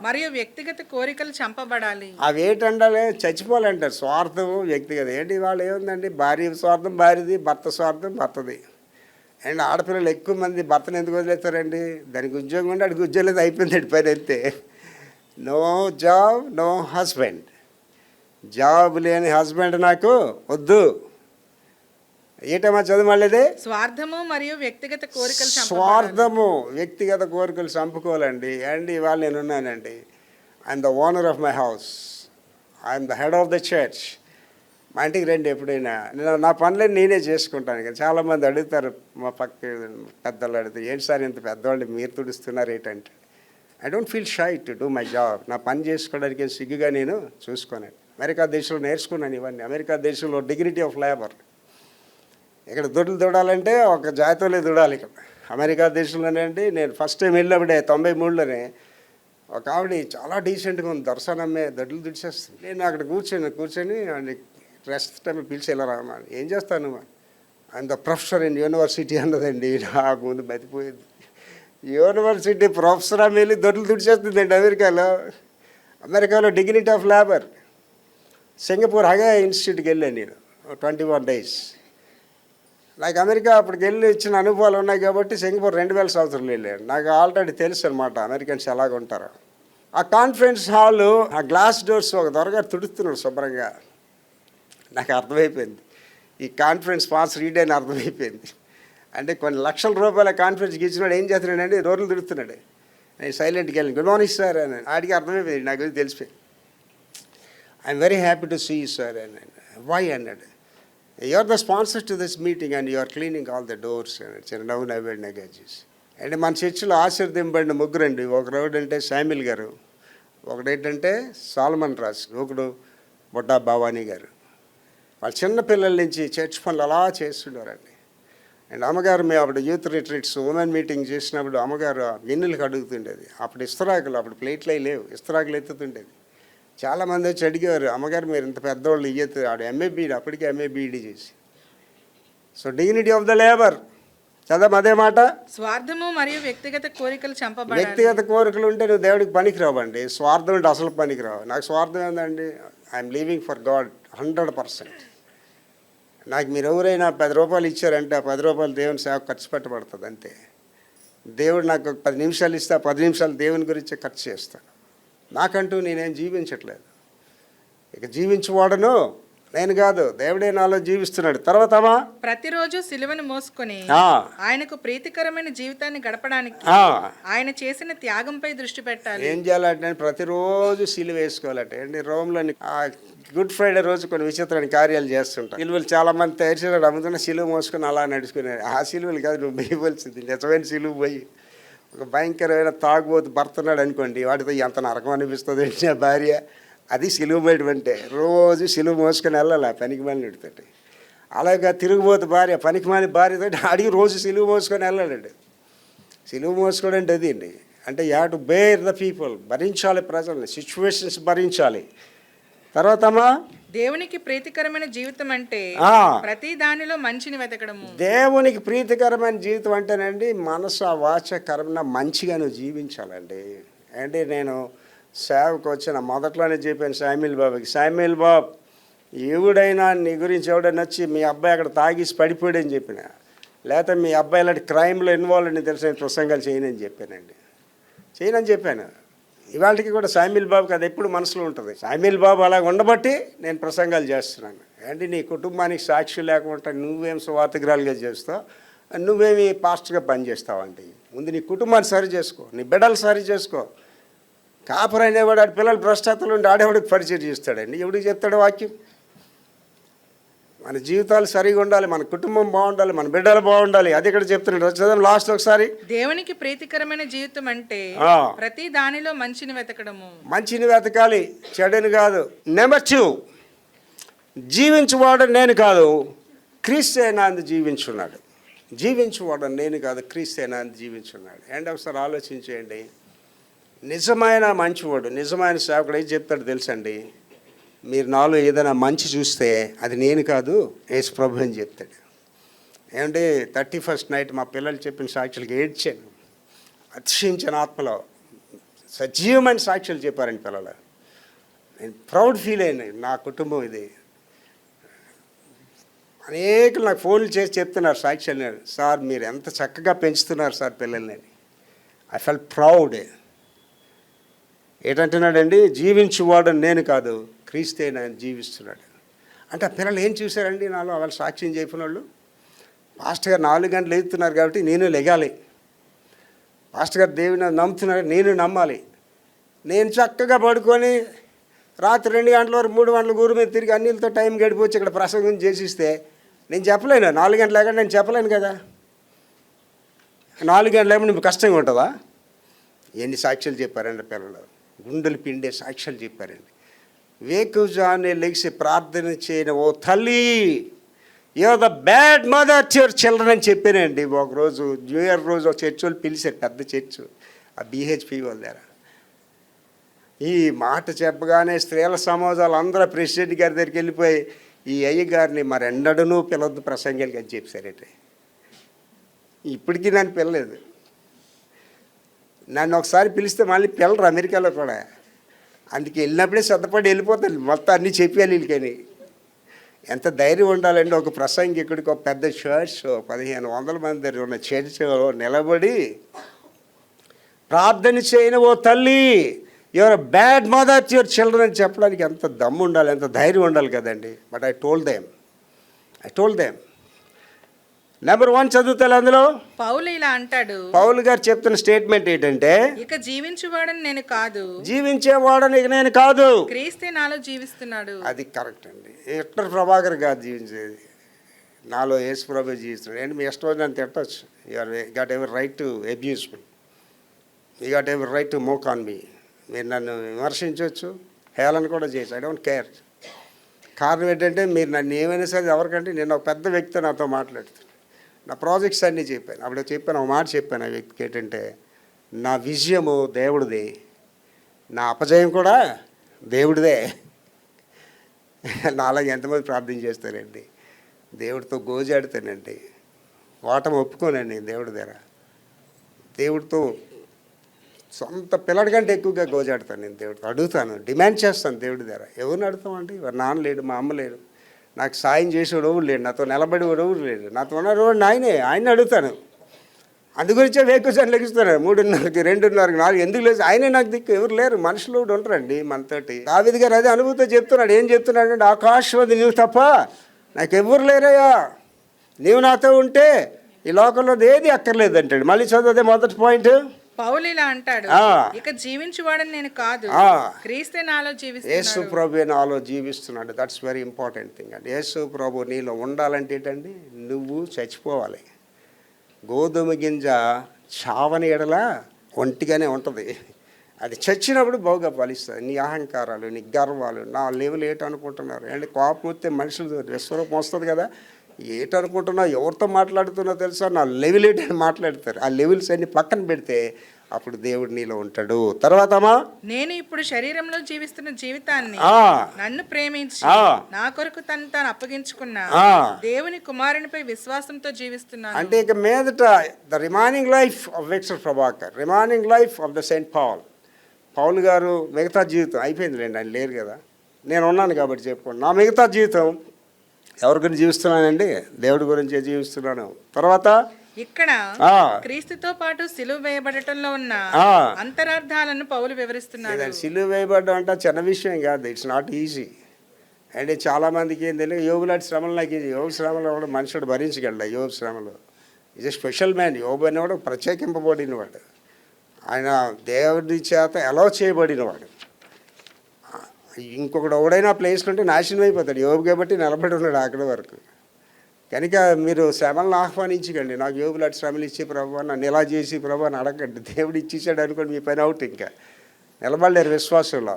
మరియు వ్యక్తిగత కోరికలు చంపబడాలి. అవి ఏంటంటే చచ్చిపోవాలంటారు. స్వార్థము వ్యక్తిగత ఏంటి? వాళ్ళు ఏముందండి? భార్య స్వార్థం భార్యది, భర్త స్వార్థం భర్తది. అండ్ ఆడపిల్లలు ఎక్కువ మంది భర్తను ఎందుకు వదిలేస్తారండి? దానికి ఉద్యోగం ఉండి అడిగి ఉద్యోగం లేదు, అయిపోయింది పని అయితే. No job, no husband. Job లేని హస్బెండ్ నాకు వద్దు. ఏటమ్మా చదువులేదే? స్వార్థము మరియు వ్యక్తిగత కోరికలు. స్వార్థము వ్యక్తిగత కోరికలు చంపుకోవాలండి. అండ్ ఇవాళ నేను ఉన్నానండి. I'm the owner of my house, I'm the head of the church. మా ఇంటికి రండి ఎప్పుడైనా. నేను నా పనులని నేనే చేసుకుంటాను. కానీ చాలామంది అడుగుతారు, మా పక్క పెద్దలు అడుగుతారు, ఏంటి సార్ ఇంత పెద్దవాళ్ళు మీరు తుడుస్తున్నారు ఏంటంటే, I don't feel shy to do my job. నా పని చేసుకోవడానికి సిగ్గుగా నేను చూసుకోను. అమెరికా దేశంలో నేర్చుకున్నాను ఇవన్నీ. అమెరికా దేశంలో డిగ్నిటీ ఆఫ్ లేబర్. ఇక్కడ దొడ్లు దూడాలంటే ఒక జాతిలో దూడాలి. ఇక్కడ అమెరికా దేశంలోనే అండి. నేను ఫస్ట్ టైం వెళ్ళినప్పుడే 93లోనే ఒక ఆవిడ చాలా డీసెంట్గా ఉంది, దర్శనమ్మే దొడ్లు దుడిచేస్తుంది. నేను అక్కడ కూర్చొని రెస్ట్ టైం పిలిచి వెళ్ళరా ఏం చేస్తాను and the professor in university అన్నదండి. నాకు ముందు బతిపోయింది. యూనివర్సిటీ ప్రొఫెసర్ ఆమె వెళ్ళి దొడ్లు దుడిచేస్తుందండి అమెరికాలో డిగ్నిటీ ఆఫ్ లేబర్. సింగపూర్ హగా ఇన్స్టిట్యూట్కి వెళ్ళాను నేను 21 days. నాకు అమెరికా అప్పటికి వెళ్ళి ఇచ్చిన అనుభవాలు ఉన్నాయి కాబట్టి సింగపూర్ 2000 సంవత్సరాలు వెళ్ళాను. నాకు ఆల్రెడీ తెలుసు అనమాట అమెరికన్స్ ఎలాగ ఉంటారు. ఆ కాన్ఫరెన్స్ హాలు ఆ గ్లాస్ డోర్స్ ఒక దొరగారు తుడుస్తున్నాడు శుభ్రంగా. నాకు అర్థమైపోయింది ఈ కాన్ఫరెన్స్ స్పాన్సర్ ఈడని అర్థమైపోయింది. అంటే కొన్ని లక్షల రూపాయల కాన్ఫరెన్స్కి ఇచ్చినాడు, ఏం చేస్తున్నాడండి రోడ్లు తిడుతున్నాడు. నేను సైలెంట్కి వెళ్ళి గుడ్ మార్నింగ్ సార్ అని ఆడికి అర్థమైపోయింది, నాకు తెలిసిపోయింది. I'm very happy to see you sir అని. వై అన్నాడు. You are the sponsor to this meeting and you are cleaning all the doors అని చిరునవ్వు నవ్వాడు నాకు చేసి. అంటే మన చర్చిలో ఆశీర్దింపబడిన ముగ్గురండి. ఒకరు అంటే శామ్యుల్ గారు, ఒకటేంటంటే సాల్మన్ రాజ్, ఒకడు బుడ్డా భవానీ గారు. వాళ్ళ చిన్నపిల్లల నుంచి చర్చ్ పనులు అలా చేస్తుండేవారండి. అండ్ అమ్మగారు మేము అప్పుడు యూత్ రిట్రీట్స్ ఉమెన్ మీటింగ్ చేసినప్పుడు అమ్మగారు గిన్నెలకు అడుగుతుండేది. అప్పుడు ఇస్తరాకులు, అప్పుడు ప్లేట్లు అవి లేవు, ఇస్తరాకులు ఎత్తుతుండేది. చాలామంది వచ్చి అడిగేవారు, అమ్మగారు మీరు ఇంత పెద్దవాళ్ళు ఇయ్యదు. ఆడు ఎంఏబీఈడి, అప్పటికే ఎంఏబీఈడి చేసి. So dignity of the labour చదవం అదే మాట. స్వార్థము మరియు వ్యక్తిగత కోరికలు చంపబడాలి. వ్యక్తిగత కోరికలు ఉంటే నువ్వు దేవుడికి పనికిరావండి. స్వార్థం అంటే అసలు పనికిరావు. నాకు స్వార్థం ఏందండి, ఐఎమ్ లివింగ్ ఫర్ గాడ్ 100%. నాకు మీరు ఎవరైనా 10 రూపాయలు ఇచ్చారంటే ఆ 10 రూపాయలు దేవుని సేవ ఖర్చు పెట్టబడుతుంది అంతే. దేవుడు నాకు 10 నిమిషాలు ఇస్తే ఆ 10 నిమిషాలు దేవుని గురించే ఖర్చు చేస్తాను. నాకంటూ నేనేం జీవించట్లేదు. ఇక జీవించువాడను నేను కాదు, దేవుడే నాలో జీవిస్తున్నాడు. తర్వాత ప్రతిరోజు సిలువను మోసుకొని ఆయనకు ప్రీతికరమైన జీవితాన్ని గడపడానికి ఆయన చేసిన త్యాగంపై దృష్టి పెట్టాలి. ఏం చేయాలంటే ప్రతిరోజు సిలువ వేసుకోవాలంటే అండి. రోమ్లోని గుడ్ ఫ్రైడే రోజు కొన్ని విచిత్రమైన కార్యాలు చేస్తుంటారు. సిలువలు చాలా మంది తయారు అమ్ముతున్న సిలువ మోసుకొని అలా నడుచుకునేది. ఆ సిలువలు కాదు నువ్వు వేయవలసింది, నిజమైన సిలువ పోయి. ఒక భయంకరమైన తాగుబోతు భర్తున్నాడు అనుకోండి, వాటితో ఎంత నరకం అనిపిస్తుంది నా భార్య. అది సిలువ బయట అంటే రోజు సిలువ మోసుకొని వెళ్ళాలి ఆ పనికిమాలిన నడుతుంటే. అలాగే తిరుగుబోతు భార్య, పనికిమాలి భార్యతో అడిగి రోజు సిలువ మోసుకొని వెళ్ళాలండి. సిలువ మోసుకోవడం అంటే అది అండి. అంటే you have to bear the people, భరించాలి ప్రజల్ని, సిచ్యువేషన్స్ భరించాలి. తర్వాత దేవునికి ప్రీతికరమైన జీవితం అంటే ప్రతి దానిలో మంచిని వెతకడము. దేవునికి ప్రీతికరమైన జీవితం అంటేనండి మనసు వాచ కర్మన మంచిగా నువ్వు జీవించాలండి. అంటే నేను సేవకు వచ్చిన మొదట్లోనే చెప్పాను శామ్యుల్ బాబుకి, శామ్యుల్ బాబు ఎవడైనా నీ గురించి ఎవడైనా వచ్చి మీ అబ్బాయి అక్కడ తాగేసి పడిపోయాడని చెప్పిన, లేకపోతే మీ అబ్బాయి ఇలాంటి క్రైమ్లో ఇన్వాల్వ్ అని తెలిసిన ప్రసంగాలు చేయనని చెప్పానండి. చేయనని చెప్పాను. ఇవాళకి కూడా శామ్యుల్ బాబుకి అది ఎప్పుడు మనసులో ఉంటుంది. శామ్యుల్ బాబు అలా ఉండబట్టి నేను ప్రసంగాలు చేస్తున్నాను. అంటే నీ కుటుంబానికి సాక్షి లేకుండా నువ్వేం స్వార్థగ్రాలుగా చేస్తావు, నువ్వేమి పాస్టర్గా పనిచేస్తావు అంటే ముందు నీ కుటుంబాన్ని సరి చేసుకో, నీ బిడ్డలు సరి చేసుకో. కాపురం అనేవాడు ఆడి పిల్లలు భ్రష్టాతలు ఉండి ఆడేవాడికి పరిచయం చేస్తాడండి. ఎవడికి చెప్తాడు వాక్యం? మన జీవితాలు సరిగా ఉండాలి, మన కుటుంబం బాగుండాలి, మన బిడ్డలు బాగుండాలి. అది ఇక్కడ చెప్తున్నాడు. చదవండి లాస్ట్ ఒకసారి. దేవునికి ప్రీతికరమైన జీవితం అంటే ప్రతి దానిలో మంచిని వెతకడము. మంచిని వెతకాలి, చెడుని కాదు. నెంబర్ 2, జీవించువాడు నేను కాదు క్రీస్తు జీవించున్నాడు. జీవించువాడు నేను కాదు క్రీస్తు జీవించున్నాడు. అండ్ ఒకసారి ఆలోచించేయండి. నిజమైన మంచివాడు, నిజమైన సేవకుడు ఏం చెప్తాడు తెలుసండి, మీరు నాలో ఏదైనా మంచి చూస్తే అది నేను కాదు యేసు ప్రభు అని చెప్తాడు. ఏమంటే 31st నైట్ మా పిల్లలు చెప్పిన సాక్షులకి ఏడ్చాను, అతిశయించిన ఆత్మలో. సజీవమైన సాక్షులు చెప్పారండి పిల్లలు. నేను ప్రౌడ్ ఫీల్ అయినా, నా కుటుంబం ఇది. అనేకులు నాకు ఫోన్లు చేసి చెప్తున్నారు సాక్షులు, సార్ మీరు ఎంత చక్కగా పెంచుతున్నారు సార్ పిల్లల్ని. I full proud. ఏంటంటున్నాడండి, జీవించువాడు నేను కాదు క్రీస్తే నేను జీవిస్తున్నాడు. అంటే ఆ పిల్లలు ఏం చూశారండి నాలో? వాళ్ళు సాక్ష్యం చెప్పిన వాళ్ళు, పాస్టర్ గారు 4 గంటలు ఎత్తున్నారు కాబట్టి నేను లెగాలి, పాస్టర్ గారు దేవుని నమ్ముతున్నారు నేను నమ్మాలి. నేను చక్కగా పడుకొని రాత్రి 2 గంటల వరకు 3 గంటల ఊరు మీద తిరిగి అన్నిలతో టైం గడిపోవచ్చు ఇక్కడ ప్రసంగం చేసిస్తే నేను చెప్పలేను. 4 గంటలు లేకుండా నేను చెప్పలేను కదా. 4 గంటలు ఏమో నీకు కష్టంగా ఉంటుందా? ఎన్ని సాక్ష్యాలు చెప్పారండి పిల్లలు, గుండెలు పిండే సాక్ష్యాలు చెప్పారండి. వేకుజానే లెగిసి ప్రార్థన చేయని ఓ తల్లి, you the bad mother to your children అని చెప్పానండి. ఒకరోజు న్యూ ఇయర్ రోజు ఒక చర్చ్ వాళ్ళు పిలిచారు, పెద్ద చర్చ్, ఆ BHP వాళ్ళ దగ్గర. ఈ మాట చెప్పగానే స్త్రీల సమాజాలు అందరూ ప్రెసిడెంట్ గారి దగ్గరికి వెళ్ళిపోయి ఈ అయ్య గారిని మరి ఎన్నడనూ పిలవద్దు ప్రసంగాలకి అని చెప్పారంటే. ఇప్పటికీ నన్ను పిల్లలేదు. నన్ను ఒకసారి పిలిస్తే మళ్ళీ పిల్లరు అమెరికాలో కూడా. అందుకే వెళ్ళినప్పుడే సిద్ధపడి వెళ్ళిపోతాను, మొత్తం అన్నీ చెప్పాలి వీళ్ళకని. ఎంత ధైర్యం ఉండాలండి. ఒక ప్రసంగికుడికి ఒక పెద్ద చర్చ్ 1500 మంది దగ్గర ఉన్న చర్చ్లో నిలబడి ప్రార్థన చేయని ఓ తల్లి, your a bad mother to your children అని చెప్పడానికి ఎంత దమ్ము ఉండాలి, ఎంత ధైర్యం ఉండాలి కదండి. But I told them number 1 చదువుతాను. అందులో పౌలు ఇలా అంటాడు, పౌలు గారు చెప్తున్న స్టేట్మెంట్ ఏంటంటే, ఇక జీవించువాడని నేను కాదు, జీవించేవాడని ఇక నేను కాదు, క్రీస్తే నాలో జీవిస్తున్నాడు. అది కరెక్ట్ అండి. విక్టర్ ప్రభాకర్ గారు జీవించేది, నాలో యేసు ప్రభు జీవిస్తున్నాడు. ఏంటి మీ ఇష్టం వచ్చిన తిట్టచ్చు, you got ever right to abuse me, you got ever right to mock on me. మీరు నన్ను విమర్శించవచ్చు, హేళన కూడా చేయొచ్చు, ఐ డోంట్ కేర్. కారణం ఏంటంటే మీరు నన్ను ఏమైనా సరే, ఎవరికంటే నేను ఒక పెద్ద వ్యక్తి నాతో మాట్లాడుతాను, నా ప్రాజెక్ట్స్ అన్నీ చెప్పాను. అప్పుడు చెప్పాను, ఒక మాట చెప్పాను ఆ వ్యక్తికి ఏంటంటే, నా విజయము దేవుడిది, నా అపజయం కూడా దేవుడిదే. నాలాగే ఎంతమంది ప్రార్థన చేస్తారండి, దేవుడితో గోజాడుతానండి, ఓటమి ఒప్పుకోనండి దేవుడి దగ్గర. దేవుడితో సొంత పిల్లడి కంటే ఎక్కువగా గోజాడుతాను నేను దేవుడితో, అడుగుతాను, డిమాండ్ చేస్తాను దేవుడి దగ్గర. ఎవరిని అడుగుతామండి, వారు నాన్న లేడు, మా అమ్మ లేడు, నాకు సాయం చేసేవాడు ఎవరు లేడు, నాతో నిలబడేవాడు ఎవరు లేడు, నాతో ఉన్నాడు ఆయన్ని అడుగుతాను. అందుగురించే వేకుసారి లెగిస్తున్నాడు 3:30కి 2:30కి 4 ఎందుకు లేదు, ఆయనే నాకు దిక్కు, ఎవరు లేరు, మనుషులు కూడా ఉంటారండి మనతోటి. దావీదు గారు అదే అనుభూతితో చెప్తున్నాడు. ఏం చెప్తున్నాడు అంటే, ఆకాశం అది నువ్వు తప్ప నాకు ఎవరు లేరయ్యా, నీవు నాతో ఉంటే ఈ లోకంలో ఏది అక్కర్లేదు అంటాడు. మళ్ళీ చదివితే మొదటి పాయింట్, పౌలు ఇలా అంటాడు, ఇక జీవించువాడని నేను కాదు, క్రీస్తే నాలో జీవిస్తున్నాడు. యేసు ప్రభు నాలో జీవిస్తున్నాడు. దట్స్ వెరీ ఇంపార్టెంట్ థింగ్ అండి. యేసు ప్రభు నీలో ఉండాలంటే ఏంటండి, నువ్వు చచ్చిపోవాలి. గోధుమ గింజ చావని ఎడల ఒంటిగానే ఉంటుంది, అది చచ్చినప్పుడు బాగా ఫలిస్తుంది. నీ అహంకారాలు, నీ గర్వాలు, నా లెవెల్ ఏటనుకుంటున్నారు అండి. కోపం వస్తే మనుషులు విశ్వరూపం వస్తుంది కదా, ఏటనుకుంటున్నావు, ఎవరితో మాట్లాడుతున్నా తెలుసా, నా లెవెల్ ఏంటని మాట్లాడతారు. ఆ లెవెల్స్ అన్ని పక్కన పెడితే అప్పుడు దేవుడు నీలో ఉంటాడు. తర్వాత నేను ఇప్పుడు శరీరంలో జీవిస్తున్న జీవితాన్ని నన్ను ప్రేమించి నా కొరకు తాను అప్పగించుకున్న దేవుని కుమారునిపై విశ్వాసంతో జీవిస్తున్నాను. అంటే ఇక మీదట the remaining life of Victor Prabhakar, remaining life of the saint Paul garu మిగతా జీవితం అయిపోయిందిలేండి, ఆయన లేరు కదా, నేను ఉన్నాను కాబట్టి చెప్పుకోండి. నా మిగతా జీవితం ఎవరి గురించి జీవిస్తున్నానండి, దేవుడి గురించే జీవిస్తున్నాను. తర్వాత ఇక్కడ క్రీస్తుతో పాటు సిలువ వేయబడటంలో ఉన్న అంతరార్థాలను పౌలు వివరిస్తున్నాడు. సిలువ వేయబడడం అంటే చిన్న విషయం కాదు, ఇట్స్ నాట్ ఈజీ. అంటే చాలామందికి ఏం తెలియదు, యోబు లాంటి శ్రమలు నాకు ఇది, యోబు శ్రమలో కూడా మనుషుడు భరించగలడు. యోబు శ్రమలో ఈజ్ ఎ స్పెషల్ మ్యాన్. యోబు అనేవాడు ప్రత్యేకింపబడినవాడు, ఆయన దేవుడి చేత ఎలా చేయబడినవాడు. ఇంకొకడు ఎవడైనా ప్లేస్లో ఉంటే నాశనం అయిపోతాడు. యోబు కాబట్టి నిలబడి ఉన్నాడు అక్కడి వరకు. కనుక మీరు శ్రమలను ఆహ్వానించకండి, నాకు యోబు లాంటి శ్రమలు ఇచ్చే ప్రభు, నన్ను ఇలా చేసి ప్రభు అని అడగండి. దేవుడు ఇచ్చేసాడు అనుకోండి, మీ పని అవుట్, ఇంకా నిలబడలేరు విశ్వాసంలో.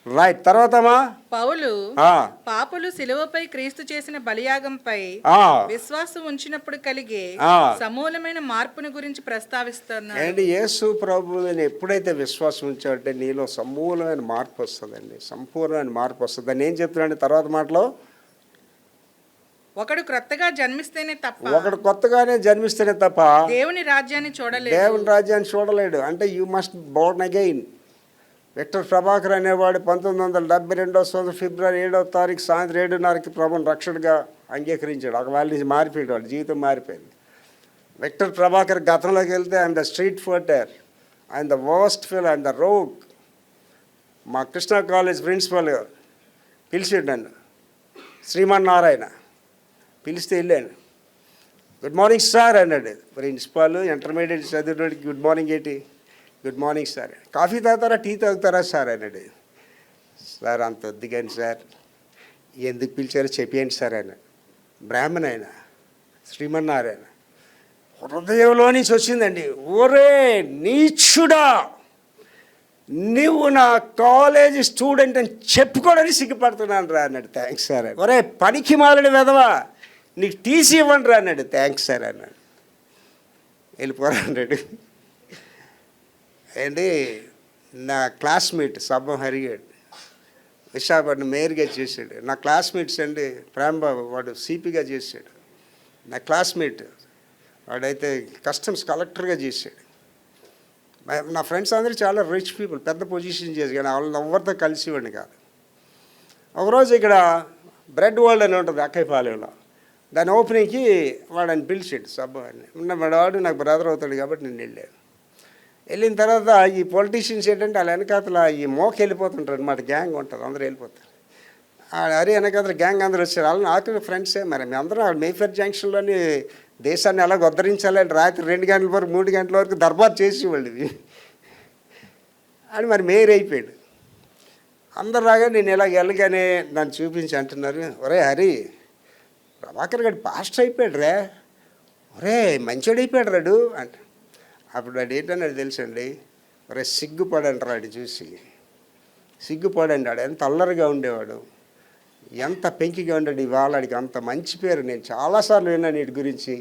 రైట్. తర్వాత పౌలు పాపులు సిలువపై క్రీస్తు చేసిన బలియాగంపై విశ్వాసం ఉంచినప్పుడు కలిగే సమూలమైన మార్పుని గురించి ప్రస్తావిస్తున్నాడు. అండ్ యేసు ప్రభువుని ఎప్పుడైతే విశ్వాసం ఉంచాడంటే నీలో సమూలమైన మార్పు వస్తుందండి, సంపూర్ణమైన మార్పు వస్తుంది. అని ఏం చెప్తున్నాడు తర్వాత మాటలో, ఒకడు కొత్తగా జన్మిస్తేనే తప్ప దేవుని రాజ్యాన్ని చూడలేడు. అంటే you must born again. Victor Prabhakar అనేవాడు 1972 ఫిబ్రవరి 7వ తారీఖు సాయంత్రం 7:30కి ప్రభుని రక్షణగా అంగీకరించాడు. ఒక వాళ్ళ నుంచి మారిపోయాడు, వాడు జీవితం మారిపోయింది. విక్టర్ ప్రభాకర్ గతంలోకి వెళ్తే ఆయన ద స్ట్రీట్ ఫోటర్, ఆయన ద వర్స్ట్ ఫిల్, ఆయన ద రోగ్. మా కృష్ణా కాలేజ్ ప్రిన్సిపల్ పిలిచాడు నన్ను, శ్రీమన్నారాయణ పిలిస్తే వెళ్ళాను. గుడ్ మార్నింగ్ సార్ అన్నాడు. ప్రిన్సిపాల్ ఇంటర్మీడియట్ చదివినోడికి గుడ్ మార్నింగ్ ఏంటి, గుడ్ మార్నింగ్ సార్. కాఫీ తాగుతారా, టీ తాగుతారా సార్ అన్నాడు. సార్ అంత వద్దు కానీ సార్, ఎందుకు పిలిచారో చెప్పేయండి సార్ అన్నాడు. బ్రాహ్మణ ఆయన, శ్రీమన్నారాయణ. హృదయంలో నుంచి వచ్చిందండి, ఒరే నీచుడా, నువ్వు నా కాలేజీ స్టూడెంట్ అని చెప్పుకోవడానికి సిగ్గుపడుతున్నాను రా అన్నాడు. Thanks sir. ఒరే పనికి మాలని వెదవా, నీకు టీసీ ఇవ్వండి రా అన్నాడు. థ్యాంక్స్ సార్ అన్నాడు. వెళ్ళిపోరా అన్నాడు. ఏంటి నా క్లాస్మేట్ సబ్బం హరిగాడు, విశాఖపట్నం మేయర్గా చేశాడు. నా క్లాస్మేట్స్ అండి, ప్రేమబాబు వాడు సిపిగా చేశాడు. నా క్లాస్మేట్ వాడైతే కస్టమ్స్ కలెక్టర్గా చేశాడు. నా ఫ్రెండ్స్ అందరూ చాలా రిచ్ పీపుల్, పెద్ద పొజిషన్ చేసి, కానీ వాళ్ళని ఎవరితో కలిసివ్వండి కాదు. ఒకరోజు ఇక్కడ బ్రెడ్ వరల్డ్ అని ఉంటుంది అక్కయ్యపాలెంలో, దాని ఓపెనింగ్కి వాడని పిలిచాడు సబ్బు అని. వాడు నాకు బ్రదర్ అవుతాడు కాబట్టి నేను వెళ్ళాను. వెళ్ళిన తర్వాత ఈ పొలిటీషియన్స్ ఏంటంటే వాళ్ళ వెనకాతల ఈ మోక వెళ్ళిపోతుంటారు అనమాట, గ్యాంగ్ ఉంటుంది, అందరూ వెళ్ళిపోతారు. అరే వెనకాతల గ్యాంగ్ అందరూ వచ్చారు, వాళ్ళు నాకు ఫ్రెండ్సే. మరి మీ అందరూ మేఫేర్ జంక్షన్లోని దేశాన్ని ఎలా ఉద్ధరించాలని రాత్రి 2 గంటల వరకు 3 గంటల వరకు దర్బార్ చేసేవాళ్ళు అని. మరి మేయర్ అయిపోయాడు. అందరు రాగా నేను ఇలా వెళ్ళగానే నన్ను చూపించి అంటున్నారు, ఒరే హరి, ప్రభాకర్ గారు పాస్టర్ అయిపోయాడు రా, ఒరే మంచోడు అయిపోయాడు రాడు అంట. అప్పుడు వాడు ఏంటన్నాడు తెలుసండి, ఒరే సిగ్గుపడండి రాడు చూసి, సిగ్గుపడండి. వాడు ఎంత అల్లరిగా ఉండేవాడు, ఎంత పెంకిగా ఉండేది. ఇవాళ వాడికి అంత మంచి పేరు, నేను చాలాసార్లు విన్నాను వీటి గురించి,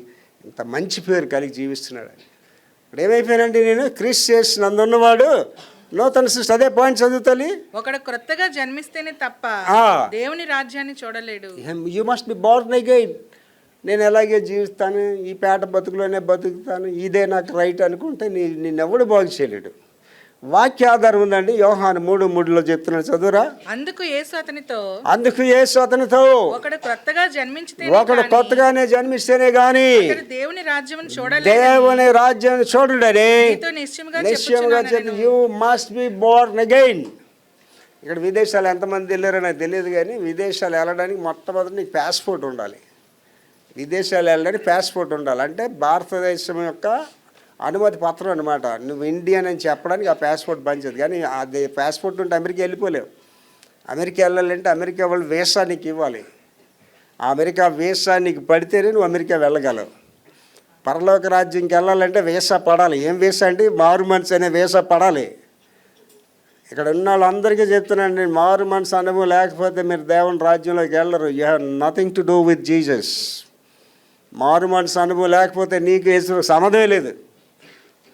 ఇంత మంచి పేరు కలిగి జీవిస్తున్నాడు అని. ఇప్పుడు ఏమైపోయానండి నేను, క్రీస్తు యేసు నందున్నవాడు నూతన సృష్టి. అదే పాయింట్ చదువుతాలి. ఒకడు క్రొత్తగా జన్మిస్తేనే తప్ప దేవుని రాజ్యాన్ని చూడలేడు. You must be born again. నేను ఎలాగే జీవిస్తాను, ఈ పేట బతుకులోనే బతుకుతాను, ఇదే నాకు రైట్ అనుకుంటే నిన్నెవడు బాగు చేయలేడు. వాక్యాధారం ఉందండి. యోహాను 3:3 చెప్తున్నాడు, చదువురా. అందుకు యేసు అతనితో ఒకడు కొత్తగానే జన్మిస్తేనే గాని దేవుని రాజ్యం చూడలేడు, దేవుని రాజ్యాన్ని చూడడని నిశ్చయంగా చెప్పి, you must be born again. ఇక్కడ విదేశాలు ఎంతమంది వెళ్ళారో నాకు తెలియదు, కానీ విదేశాలు వెళ్ళడానికి మొట్టమొదటి నీకు పాస్పోర్ట్ ఉండాలి. విదేశాలు వెళ్ళడానికి పాస్పోర్ట్ ఉండాలి. అంటే భారతదేశం యొక్క అనుమతి పత్రం అనమాట. నువ్వు ఇండియన్ అని చెప్పడానికి ఆ పాస్పోర్ట్ పనిచేది. కానీ అది పాస్పోర్ట్ ఉంటే అమెరికా వెళ్ళిపోలేవు. అమెరికా వెళ్ళాలంటే అమెరికా వాళ్ళు వీసా నీకు ఇవ్వాలి. ఆ అమెరికా వీసా నీకు పడితేనే నువ్వు అమెరికా వెళ్ళగలవు. పరలోక రాజ్యంకి వెళ్ళాలంటే వీసా పడాలి. ఏం వీసా అంటే మారు మనసు అనే వీసా పడాలి. ఇక్కడ ఉన్న వాళ్ళందరికీ చెప్తున్నాను నేను, మారు మనసు అనుభవం లేకపోతే మీరు దేవుని రాజ్యంలోకి వెళ్ళరు. You have nothing to do with Jesus. మారు మనసు అనుభవం లేకపోతే నీకు యేసు సంబంధమే లేదు.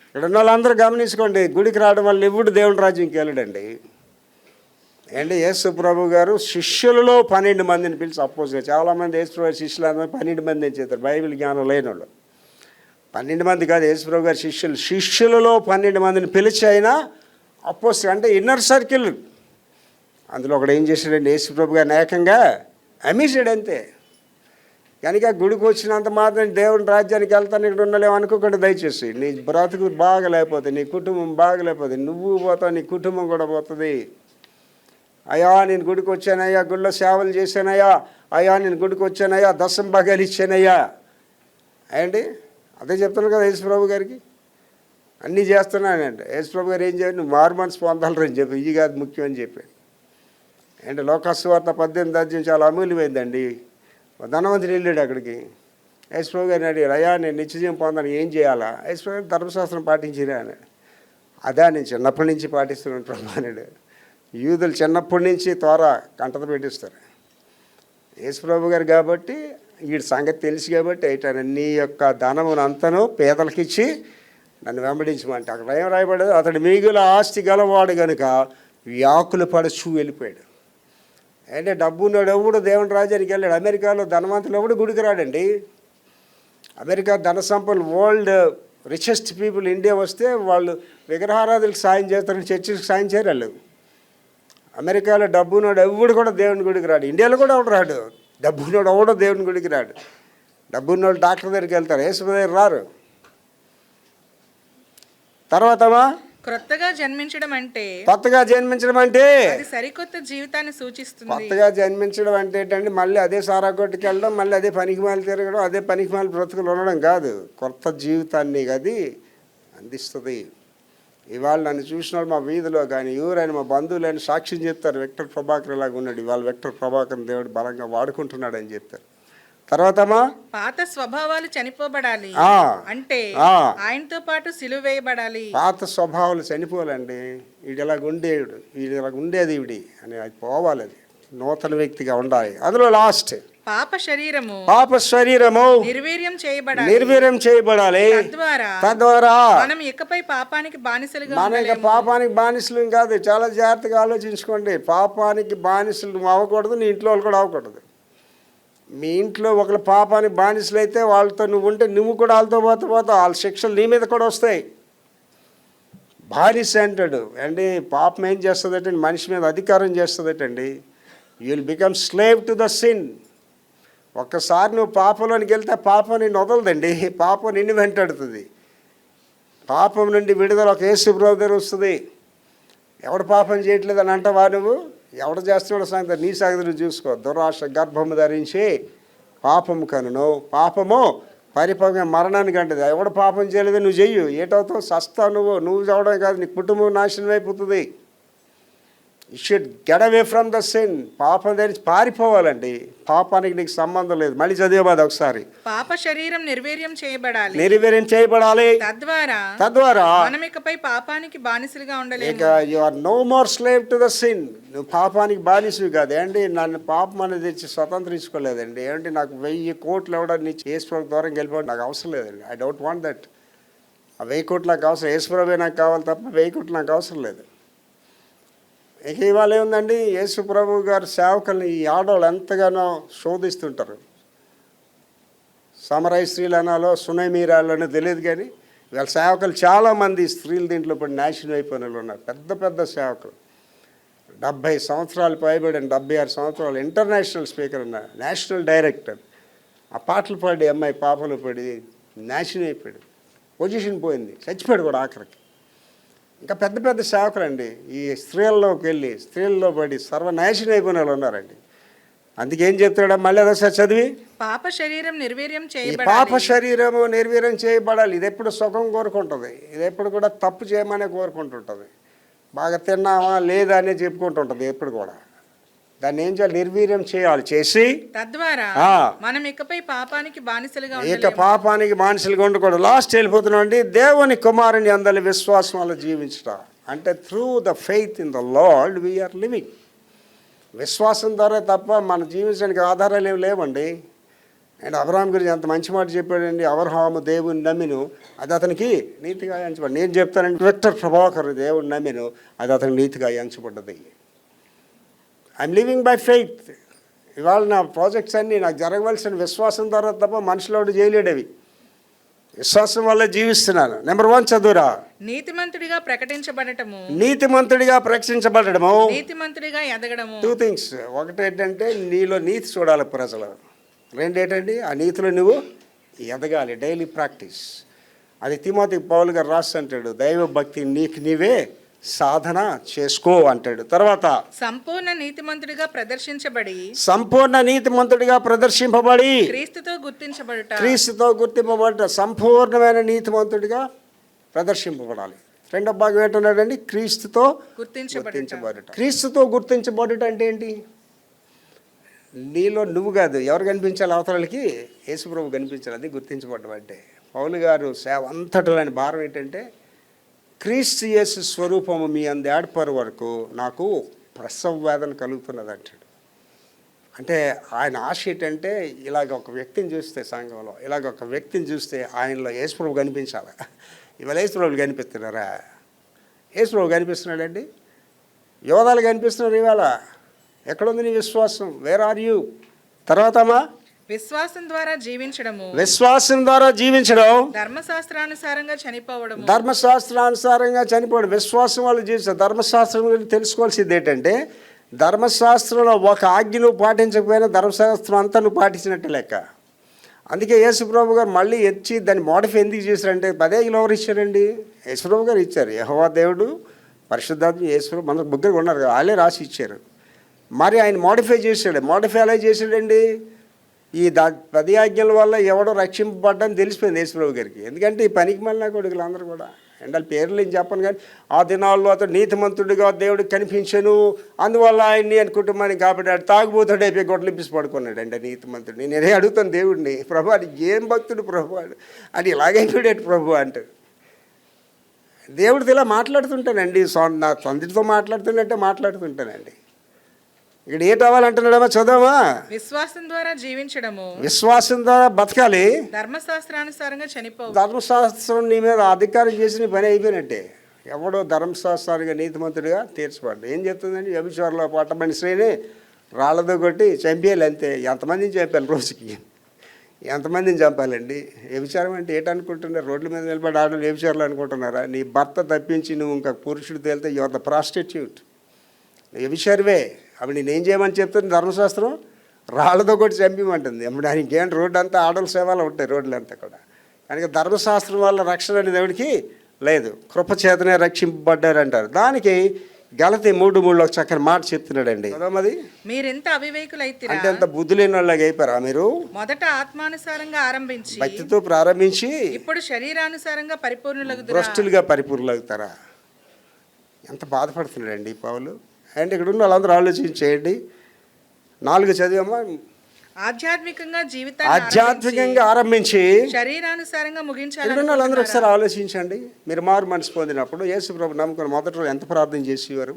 ఇక్కడ ఉన్న వాళ్ళందరూ గమనించుకోండి, గుడికి రావడం వల్ల ఎవడు దేవుని రాజ్యంకి వెళ్ళడండి. ఏంటి, యేసు ప్రభు గారు శిష్యులలో 12 మందిని పిలిచి అపోజ్గా, చాలామంది యేసు ప్రభు శిష్యులు 12 మంది అని చెప్తారు, బైబిల్ జ్ఞానం లేని వాళ్ళు. 12 మంది కాదు యేసు ప్రభు గారు శిష్యులలో 12 మందిని పిలిచి అయినా అపోజ్ అంటే ఇన్నర్ సర్కిల్. అందులో ఒకడు ఏం చేశాడండి, యేసు ప్రభు గారిని ఏకంగా అమ్మేశాడు అంతే. కనుక గుడికి వచ్చినంత మాత్రం దేవుని రాజ్యానికి వెళ్తాను ఇక్కడ ఉండలేము అనుకోకుండా దయచేసి. నీ బ్రతుకు బాగలేకపోతే, నీ కుటుంబం బాగలేకపోతే, నువ్వు పోతావు, నీ కుటుంబం కూడా పోతుంది. అయ్యా నేను గుడికి వచ్చానయ్యా, గుడిలో సేవలు చేశానయ్యా, అయ్యా నేను గుడికి వచ్చానయ్యా, దశం భాగాలు ఇచ్చానయ్యా ఏంటి, అదే చెప్తున్నాను కదా యేసు ప్రభు గారికి. అన్నీ చేస్తున్నానంటే యేసు ప్రభు గారు ఏం చేయాలి, నువ్వు మారు మనసు పొందాలని చెప్పి, ఇది కాదు ముఖ్యం అని చెప్పాడు. ఏంటి, లోకస్వార్త 18 అధ్యాయం చాలా అమూల్యమైందండి. ధనవంతుడు వెళ్ళాడు అక్కడికి, యేసు ప్రభు గారిని అడిగాడు, అయ్యా నేను నిత్యజీవం పొందాను ఏం చేయాలా? యేసు ప్రభు గారు ధర్మశాస్త్రం పాటించిరా అన్నాడు. అదే నేను చిన్నప్పటి నుంచి పాటిస్తున్నాను ప్రభు అన్నాడు. యూదులు చిన్నప్పటి నుంచి కంటత పెట్టిస్తారు. యేసు ప్రభు గారు కాబట్టి వీడి సంగతి తెలుసు కాబట్టి అయిటాను, నీ యొక్క ధనమును అంతను పేదలకిచ్చి నన్ను వెంబడించమంటే. అక్కడ ఏం రాయబడదు, అతడు మిగుల ఆస్తి గలవాడు కనుక వ్యాకులు పడుచు వెళ్ళిపోయాడు. అంటే డబ్బు ఉన్నాడు ఎవడు దేవుని రాజ్యానికి వెళ్ళాడు. అమెరికాలో ధనవంతులు ఎవడు గుడికి రాడండి. అమెరికా ధన సంపన్నులు, వరల్డ్ రిచెస్ట్ పీపుల్ ఇండియా వస్తే వాళ్ళు విగ్రహారాధులకు సాయం చేస్తారని చర్చికి సాయం చేయరు వాళ్ళు. అమెరికాలో డబ్బు ఉన్నాడు ఎవడు కూడా దేవుని గుడికి రాడు. ఇండియాలో కూడా ఎవడు రాడు. డబ్బు ఉన్నాడు ఎవడో దేవుని గుడికి రాడు. డబ్బు ఉన్నోళ్ళు డాక్టర్ దగ్గరికి వెళ్తారు, యేసు దగ్గర రారు. తర్వాతమా కొత్తగా జన్మించడం అంటే అది సరికొత్త జీవితాన్ని సూచిస్తుంది. కొత్తగా జన్మించడం అంటే ఏంటంటే మళ్ళీ అదే సారా కొట్టుకు వెళ్ళడం, మళ్ళీ అదే పనికిమాలి తిరగడం, అదే పనికిమాలి బ్రతుకులు ఉండడం కాదు. కొత్త జీవితాన్ని అది అందిస్తుంది. ఇవాళ నన్ను చూసిన వాళ్ళు మా వీధిలో కానీ ఎవరైనా మా బంధువులైనా సాక్ష్యం చెప్తారు, విక్టర్ ప్రభాకర్ ఇలాగ ఉన్నాడు, ఇవాళ విక్టర్ ప్రభాకర్ దేవుడు బలంగా వాడుకుంటున్నాడు అని చెప్తారు. తర్వాతమా పాత స్వభావాలు చనిపోబడాలి అంటే ఆయనతో పాటు సిలువ వేయబడాలి. పాత స్వభావాలు చనిపోవాలండి. వీడు ఇలాగ ఉండేడు, వీడు ఇలాగ ఉండేది ఇవిడి అని అది పోవాలి. అది నూతన వ్యక్తిగా ఉండాలి. అందులో లాస్ట్ పాప శరీరము నిర్వీర్యం చేయబడాలి. తద్వారా మనం ఇకపై పాపానికి బానిసలుగా పాపానికి బానిసలు కాదు. చాలా జాగ్రత్తగా ఆలోచించుకోండి. పాపానికి బానిసలు నువ్వు అవ్వకూడదు, నీ ఇంట్లో వాళ్ళు కూడా అవ్వకూడదు. మీ ఇంట్లో ఒకళ్ళు పాపానికి బానిసలు అయితే వాళ్ళతో నువ్వు ఉంటే నువ్వు కూడా వాళ్ళతో పోతావు, వాళ్ళ శిక్షలు నీ మీద కూడా వస్తాయి. బానిస అంటాడు అండి. పాపం ఏం చేస్తుందటండి, మనిషి మీద అధికారం చేస్తుందటండి. You will become slave to the sin. ఒక్కసారి నువ్వు పాపంలోనికి వెళ్తే పాపం నిన్ను వదలదండి, పాపం నిన్ను వెంటాడుతుంది. పాపం నుండి విడుదల ఒక యేసు ప్రభు దగ్గర వస్తుంది. ఎవడు పాపం చేయట్లేదు అని అంటావా నువ్వు? ఎవడు చేస్తున్నాడో సంగతి నీ సంగతి నువ్వు చూసుకో. దురాశ గర్భము ధరించి పాపము కనును, పాపము పరిపక్వ మరణానికి అంటది. ఎవడు పాపం చేయలేదు నువ్వు చెయ్యు, ఏటవుతావు? సస్తావు. నువ్వు చదవడం కాదు, నీ కుటుంబం నాశనం అయిపోతుంది. You should get away from the sin. పాపం ధరించి పారిపోవాలండి. పాపానికి నీకు సంబంధం లేదు. మళ్ళీ చదివేది ఒకసారి. పాప శరీరం నిర్వీర్యం చేయబడాలి, నిర్వీర్యం చేయబడాలి. తద్వారా మనం ఇకపై పాపానికి బానిసలుగా ఉండలేము. ఇక you are no more slave to the sin. నువ్వు పాపానికి బానిసవి కాదు. ఏంటి నన్ను పాపం అనేది తెచ్చి స్వతంత్రించుకోలేదండి. ఏంటి నాకు 1000 కోట్లు ఎవడని యేసుప్రభు దూరం వెళ్ళిపోవడం నాకు అవసరం లేదండి. I don't want that. ఆ 1000 కోట్లు నాకు అవసరం, యేసుప్రభే నాకు కావాలి తప్ప 1000 కోట్లు నాకు అవసరం లేదు. ఇక ఇవాళ ఏముందండి, యేసు ప్రభు గారు సేవకుల్ని ఈ ఆడవాళ్ళు ఎంతగానో శోధిస్తుంటారు. సమరయ స్త్రీలు అనాలో సునైమీరాలోనో తెలియదు, కానీ వీళ్ళ సేవకులు చాలామంది స్త్రీలు దీంట్లో పడి నాశనం అయిపోయిన వాళ్ళు ఉన్నారు. పెద్ద పెద్ద సేవకులు, 70 సంవత్సరాలు పైబడిన, 76 సంవత్సరాలు, ఇంటర్నేషనల్ స్పీకర్ ఉన్నారు, నేషనల్ డైరెక్టర్. ఆ పాటలు పాడి అమ్మాయి పాపలు పడి నాశనం అయిపోయాడు. పొజిషన్ పోయింది, చచ్చిపోయాడు కూడా ఆఖరికి. ఇంకా పెద్ద పెద్ద సేవకులండి ఈ స్త్రీల్లోకి వెళ్ళి స్త్రీల్లో పడి సర్వనాశనం అయిపోయిన వాళ్ళు ఉన్నారండి. అందుకేం చెప్తాడా మళ్ళీ అదొకసారి చదివి, పాప శరీరం నిర్వీర్యం ఈ చేయబడాలి. పాప శరీరము నిర్వీర్యం చేయబడాలి. ఇది ఎప్పుడు సుఖం కోరుకుంటుంది, ఇది ఎప్పుడు కూడా తప్పు చేయమనే కోరుకుంటుంటుంది. బాగా తిన్నామా లేదా అనే చెప్పుకుంటుంటుంది ఎప్పుడు కూడా. దాన్ని ఏం చేయాలి? నిర్వీర్యం చేయాలి. చేసి తద్వారా మనం ఇకపై పాపానికి బానిసలుగా ఇక పాపానికి బానిసలుగా ఉండకూడదు. లాస్ట్ వెళ్ళిపోతున్నాం అండి. దేవుని కుమారుని అందరి విశ్వాసం వల్ల జీవించట అంటే through the faith in the Lord we are living. విశ్వాసం ద్వారా తప్ప మన జీవించడానికి ఆధారాలు ఏమి లేవండి. అండ్ అబ్రహాం గురించి అంత మంచి మాట చెప్పాడండి. అబ్రహాము దేవుని నమ్మిను, అది అతనికి నీతిగా ఎంచబడి. నేను చెప్తానండి, విక్టర్ ప్రభాకర్ దేవుని నమ్మిను, అది అతనికి నీతిగా ఎంచబడ్డది. I'm living by faith. ఇవాళ నా ప్రాజెక్ట్స్ అన్నీ నాకు జరగవలసిన విశ్వాసం ద్వారా తప్ప మనుషులోడు చేయలేడవి. విశ్వాసం వల్ల జీవిస్తున్నాను. నెంబర్ 1 చదువురా. నీతిమంతుడిగా ప్రకటించబడటము, నీతిమంతుడిగా ప్రకటించబడటము, నీతిమంతుడిగా ఎదగడము. 2 థింగ్స్. ఒకటి ఏంటంటే నీలో నీతి చూడాలి ప్రజలు. 2 ఏంటండి, ఆ నీతిలో నువ్వు ఎదగాలి. Daily practice. అది తిమోతికి పౌలు గారు రాసి అంటాడు, దైవ భక్తి నీకు నీవే సాధన చేసుకో అంటాడు. తర్వాత సంపూర్ణ నీతిమంతుడిగా ప్రదర్శించబడి, సంపూర్ణ నీతిమంతుడిగా ప్రదర్శింపబడి, క్రీస్తుతో గుర్తించబడుట, క్రీస్తుతో గుర్తింపబడుట. సంపూర్ణమైన నీతిమంతుడిగా ప్రదర్శింపబడాలి. రెండో భాగం ఏంటన్నాడండి, క్రీస్తుతో గుర్తించబడుట. క్రీస్తుతో గుర్తించబడుట అంటే ఏంటి? నీలో నువ్వు కాదు, ఎవరు కనిపించాలి? అవతలకి యేసుప్రభు కనిపించాలి. అది గుర్తించబడడం అంటే. పౌలు గారు సేవ అంతటిలోని భారం ఏంటంటే, క్రీస్తు యేసు స్వరూపము మీ అందు ఏర్పరు వరకు నాకు ప్రసవ వేదన కలుగుతున్నది అంటాడు. అంటే ఆయన ఆశ ఏంటంటే, ఇలాగ ఒక వ్యక్తిని చూస్తే సంఘంలో, ఇలాగ ఒక వ్యక్తిని చూస్తే ఆయనలో యేసుప్రభు కనిపించాలి. ఇవాళ యేసుప్రభులు కనిపిస్తున్నారా? యేసుప్రభు కనిపిస్తున్నాడండి? యోధాలు కనిపిస్తున్నారు ఇవాళ. ఎక్కడుంది నీ విశ్వాసం? Where are you? తర్వాతమ్మా విశ్వాసం ద్వారా జీవించడము, విశ్వాసం ద్వారా జీవించడం, ధర్మశాస్త్రానుసారంగా చనిపోవడం, ధర్మశాస్త్రానుసారంగా చనిపోవడం. విశ్వాసం వాళ్ళు జీవిస్తారు. ధర్మశాస్త్రం గురించి తెలుసుకోవాల్సింది ఏంటంటే, ధర్మశాస్త్రంలో ఒక ఆజ్ఞ నువ్వు పాటించకపోయినా ధర్మశాస్త్రం అంతా నువ్వు పాటించినట్టు లెక్క. అందుకే యేసుప్రభు గారు మళ్ళీ వచ్చి దాన్ని మోడిఫై ఎందుకు చేశారంటే, 10 ఆజ్ఞలు ఎవరు ఇచ్చారండి? యేసుప్రభు గారు ఇచ్చారు. యెహోవా దేవుడు, పరిశుద్ధాత్మ, యేసుప్రభు మన ముగ్గురు ఉన్నారు కదా, వాళ్ళే రాసి ఇచ్చారు. మరి ఆయన మోడిఫై చేశాడు. మోడిఫై ఎలా చేశాడండి? ఈ 10 ఆజ్ఞల వల్ల ఎవడో రక్షింపబడ్డని తెలిసిపోయింది యేసుప్రభు గారికి. ఎందుకంటే ఈ పనికి మళ్ళీ కొడుకులు అందరూ కూడా, అండ్ వాళ్ళ పేర్లు నేను చెప్పను, కానీ ఆ దినాల్లో అతను నీతిమంతుడిగా దేవుడికి కనిపించను, అందువల్ల ఆయన్ని అని కుటుంబాన్ని కాబట్టి తాగుబోతాడు అయిపోయి గొడ్లు ఇప్పిసి పడుకున్నాడు అండి నీతిమంతుడిని. నేనే అడుగుతాను దేవుడిని, ప్రభు అది ఏం భక్తుడు ప్రభు అని ఇలాగైపోయాడు ప్రభు అంటే. దేవుడితో ఇలా మాట్లాడుతుంటానండి, నా తండ్రితో మాట్లాడుతున్నట్టే మాట్లాడుతుంటానండి. ఇక్కడ ఏటి అవ్వాలంటున్నాడమ్మా? చదవమా. విశ్వాసం ద్వారా జీవించడము, విశ్వాసం ద్వారా బతకాలి, ధర్మశాస్త్రానుసారంగా చనిపోవు. ధర్మశాస్త్రం నీ మీద అధికారం చేసి నీ పని అయిపోయినట్టే. ఎవడో ధర్మశాస్త్రానికి నీతిమంతుడిగా తీర్చబడ్డా. ఏం చెప్తుందండి? వ్యభిచారంలో పట్టబడిన స్త్రీని రాళ్ళతో కొట్టి చంపేయాలి అంతే. ఎంతమందిని చంపాలి రోజుకి? ఎంతమందిని చంపాలండి? వ్యభిచారం అంటే ఏంటనుకుంటున్నారు? రోడ్ల మీద నిలబడి ఆడలు వ్యభిచారాలు అనుకుంటున్నారా? నీ భర్త తప్పించి నువ్వు ఇంకా పురుషుడు తేలితే యు ఆర్ ద ప్రాస్టిట్యూట్, వ్యభిచారివే. అప్పుడు నేనేం చేయమని చెప్తుంది ధర్మశాస్త్రం? రాళ్ళతో కొట్టి చంపమంటుంది. దానికి ఏంటి? రోడ్డు అంతా ఆడల సేవలు ఉంటాయి, రోడ్లు అంతా కూడా. కనుక ధర్మశాస్త్రం వల్ల రక్షణ అనేది దేవుడికి లేదు, కృపచేతనే రక్షింపబడ్డారు అంటారు. దానికి గలతీ 3:3 ఒక చక్కని మాట చెప్తున్నాడండి. అది మీరెంత అవివేకులైతిరా, అంటే అంత బుద్ధి లేని వాళ్ళగా అయిపోయారా మీరు? మొదట ఆత్మానుసారంగా ఆరంభించి భక్తితో ప్రారంభించి ఇప్పుడు శరీరానుసారంగా పరిపూర్ణులగుదురా. భ్రష్టులుగా పరిపూర్ణులవుతారా? ఎంత బాధపడుతున్నాడండి పౌలు. అండ్ ఇక్కడ ఉన్న వాళ్ళందరూ ఆలోచించేయండి. 4 చదివమ్మా. ఆధ్యాత్మికంగా ఆరంభించి శరీరానుసారంగా ముగించాలి. ఇక్కడ ఉన్న వాళ్ళందరూ ఒకసారి ఆలోచించండి. మీరు మారు మనసు పొందినప్పుడు యేసు ప్రభు నమ్ముకుని మొదట ఎంత ప్రార్థన చేసేవారు,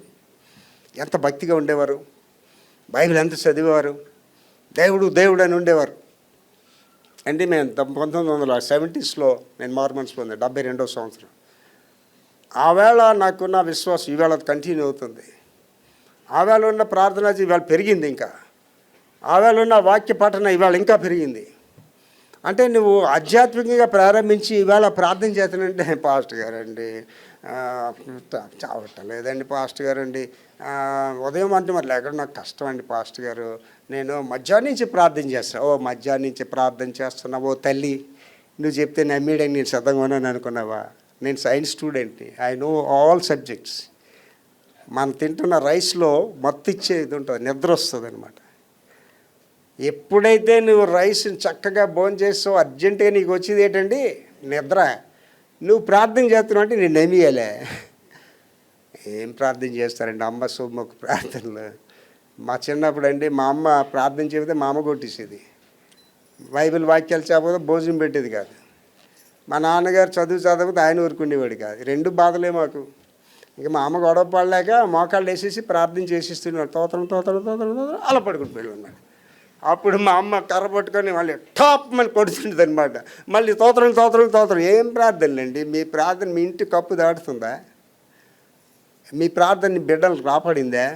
ఎంత భక్తిగా ఉండేవారు, బైబిల్ ఎంత చదివేవారు, దేవుడు అని ఉండేవారు అండి. మేము 1970s నేను మారు మనసు పొందాను, 72వ సంవత్సరం. ఆవేళ నాకున్న విశ్వాసం ఈవేళ కంటిన్యూ అవుతుంది. ఆవేళ ఉన్న ప్రార్థన ఇవాళ పెరిగింది, ఇంకా ఆవేళ ఉన్న వాక్య పఠన ఇవాళ ఇంకా పెరిగింది. అంటే నువ్వు ఆధ్యాత్మికంగా ప్రారంభించి ఇవాళ ప్రార్థన చేస్తానంటే, పాస్టర్ గారండి చావటం లేదండి పాస్టర్ గారండి, ఉదయం అంటే మరి లేకుండా నాకు కష్టం అండి పాస్టర్ గారు, నేను మధ్యాహ్నం నుంచి ప్రార్థన చేస్తాను. ఓ మధ్యాహ్నం నుంచి ప్రార్థన చేస్తున్నావు, ఓ తల్లి నువ్వు చెప్తే నమ్మేయడానికి నేను సిద్ధంగా ఉన్నాను అనుకున్నావా? నేను సైన్స్ స్టూడెంట్ని, ఐ నో ఆల్ సబ్జెక్ట్స్. మనం తింటున్న రైస్లో మత్తు ఇచ్చేది ఉంటుంది, నిద్ర వస్తుంది అనమాట. ఎప్పుడైతే నువ్వు రైస్ని చక్కగా భోజనం చేస్తావు, అర్జెంటుగా నీకు వచ్చేది ఏంటండి? నిద్ర. నువ్వు ప్రార్థన చేస్తున్నావు అంటే నేను నమ్మేయాలే. ఏం ప్రార్థన చేస్తారండి అమ్మ సొమ్మకు ప్రార్థనలు. మా చిన్నప్పుడు అండి మా అమ్మ ప్రార్థన చెబితే మా అమ్మ కొట్టేసేది, బైబిల్ వాక్యాలు చెప్పకపోతే భోజనం పెట్టేది కాదు. మా నాన్నగారు చదివితే ఆయన ఊరుకునేవాడు కాదు. 2 బాధలే మాకు. ఇక మా అమ్మ గొడవ పడలేక మోకాళ్ళు వేసేసి ప్రార్థన చేసిస్తున్నాడు. తోతలు అలా పడుకుని పోయి ఉన్నాడు. అప్పుడు మా అమ్మ కర్ర పట్టుకొని మళ్ళీ టాప్ మని కొడుతుంటుంది అనమాట. మళ్ళీ తోతలు. ఏం ప్రార్థనలండి? మీ ప్రార్థన మీ ఇంటి కప్పు దాటుతుందా? మీ ప్రార్థన నీ బిడ్డలు కాపాడిందా?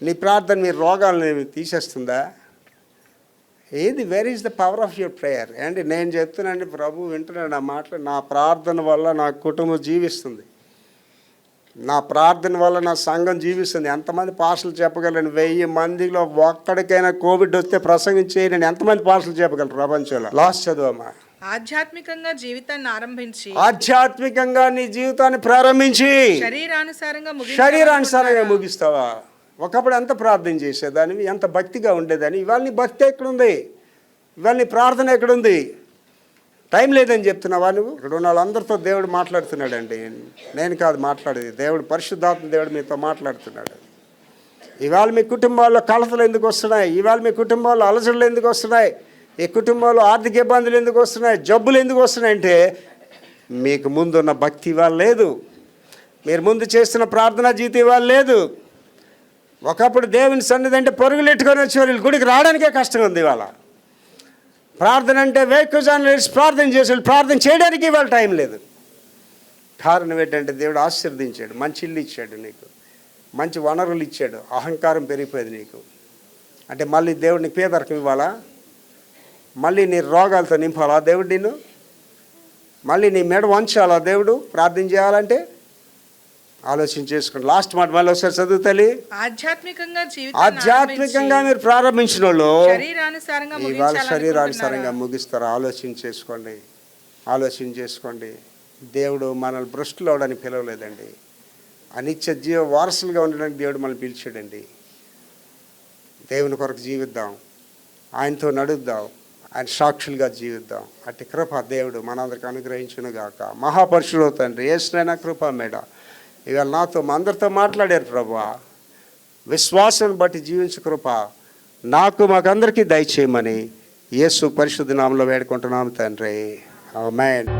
నీ ప్రార్థన మీ రోగాలను తీసేస్తుందా? ఏది? Where is the power of your prayer? అండి నేను చెప్తున్నానండి, ప్రభు వింటున్నాడు నా మాటలు. నా ప్రార్థన వల్ల నా కుటుంబం జీవిస్తుంది, నా ప్రార్థన వల్ల నా సంఘం జీవిస్తుంది. ఎంతమంది పాస్టర్లు చెప్పగలను? 1000 మందిలో ఒక్కడికైనా కోవిడ్ వస్తే ప్రసంగించేయని ఎంతమంది పాస్టర్లు చెప్పగలరు ప్రపంచంలో? లాస్ట్ చదువమ్మా. ఆధ్యాత్మికంగా జీవితాన్ని ఆరంభించి ఆధ్యాత్మికంగా నీ జీవితాన్ని ప్రారంభించి శరీరానుసారంగా ముగిస్తావా? ఒకప్పుడు ఎంత ప్రార్థన చేసేదానివి, ఎంత భక్తిగా ఉండేదాన్ని. ఇవాళ నీ భక్తి ఎక్కడుంది? ఇవాళ నీ ప్రార్థన ఎక్కడుంది? టైం లేదని చెప్తున్నావా నువ్వు? ఇక్కడ ఉన్న వాళ్ళందరితో దేవుడు మాట్లాడుతున్నాడండి. నేను కాదు మాట్లాడేది, దేవుడు, పరిశుద్ధాత్మ దేవుడు మీతో మాట్లాడుతున్నాడు. ఇవాళ మీ కుటుంబాల్లో కలతలు ఎందుకు వస్తున్నాయి? ఇవాళ మీ కుటుంబాల్లో అలసటలు ఎందుకు వస్తున్నాయి? ఈ కుటుంబాల్లో ఆర్థిక ఇబ్బందులు ఎందుకు వస్తున్నాయి? జబ్బులు ఎందుకు వస్తున్నాయి అంటే మీకు ముందున్న భక్తి ఇవాళ లేదు, మీరు ముందు చేస్తున్న ప్రార్థనా జీవితం ఇవాళ లేదు. ఒకప్పుడు దేవుని సన్నిధి అంటే పరుగులెట్టుకొని వచ్చేవాళ్ళు గుడికి రావడానికే కష్టంగా ఉంది. ఇవాళ ప్రార్థన అంటే వేకుజాను లేచి ప్రార్థన చేసేవాళ్ళు ప్రార్థన చేయడానికి ఇవాళ టైం లేదు. కారణం ఏంటంటే దేవుడు ఆశీర్వదించాడు, మంచి ఇల్లు ఇచ్చాడు, నీకు మంచి వనరులు ఇచ్చాడు, అహంకారం పెరిగిపోయింది నీకు. అంటే మళ్ళీ దేవుడిని పేదరికం ఇవ్వాలా? మళ్ళీ నీ రోగాలతో నింపాలా దేవుడు నిన్ను? మళ్ళీ నీ మెడ వంచాలా దేవుడు ప్రార్థన చేయాలంటే? ఆలోచన చేసుకోండి. లాస్ట్ మాట మళ్ళీ ఒకసారి చదువుతాలి. ఆధ్యాత్మికంగా మీరు ప్రారంభించిన వాళ్ళు ఇవాళ శరీరానుసారంగా ముగిస్తారు. ఆలోచన చేసుకోండి. దేవుడు మనల్ని భ్రష్టులు అవడానికి పిలవలేదండి, అనిత్య జీవ వారసులుగా ఉండడానికి దేవుడు మనల్ని పిలిచాడండి. దేవుని కొరకు జీవిద్దాం, ఆయనతో నడుద్దాం, ఆయన సాక్షులుగా జీవిద్దాం. అట్టి కృప దేవుడు మనందరికి అనుగ్రహించును గాక. మహాపరుషుడు తండ్రి యేసునైనా కృప మేడ ఇవాళ నాతో అందరితో మాట్లాడారు ప్రభువా. విశ్వాసం బట్టి జీవించు కృప మాకందరికీ దయచేయమని యేసు పరిశుద్ధ నామములో వేడుకుంటున్నాము తండ్రి. ఆమేన్.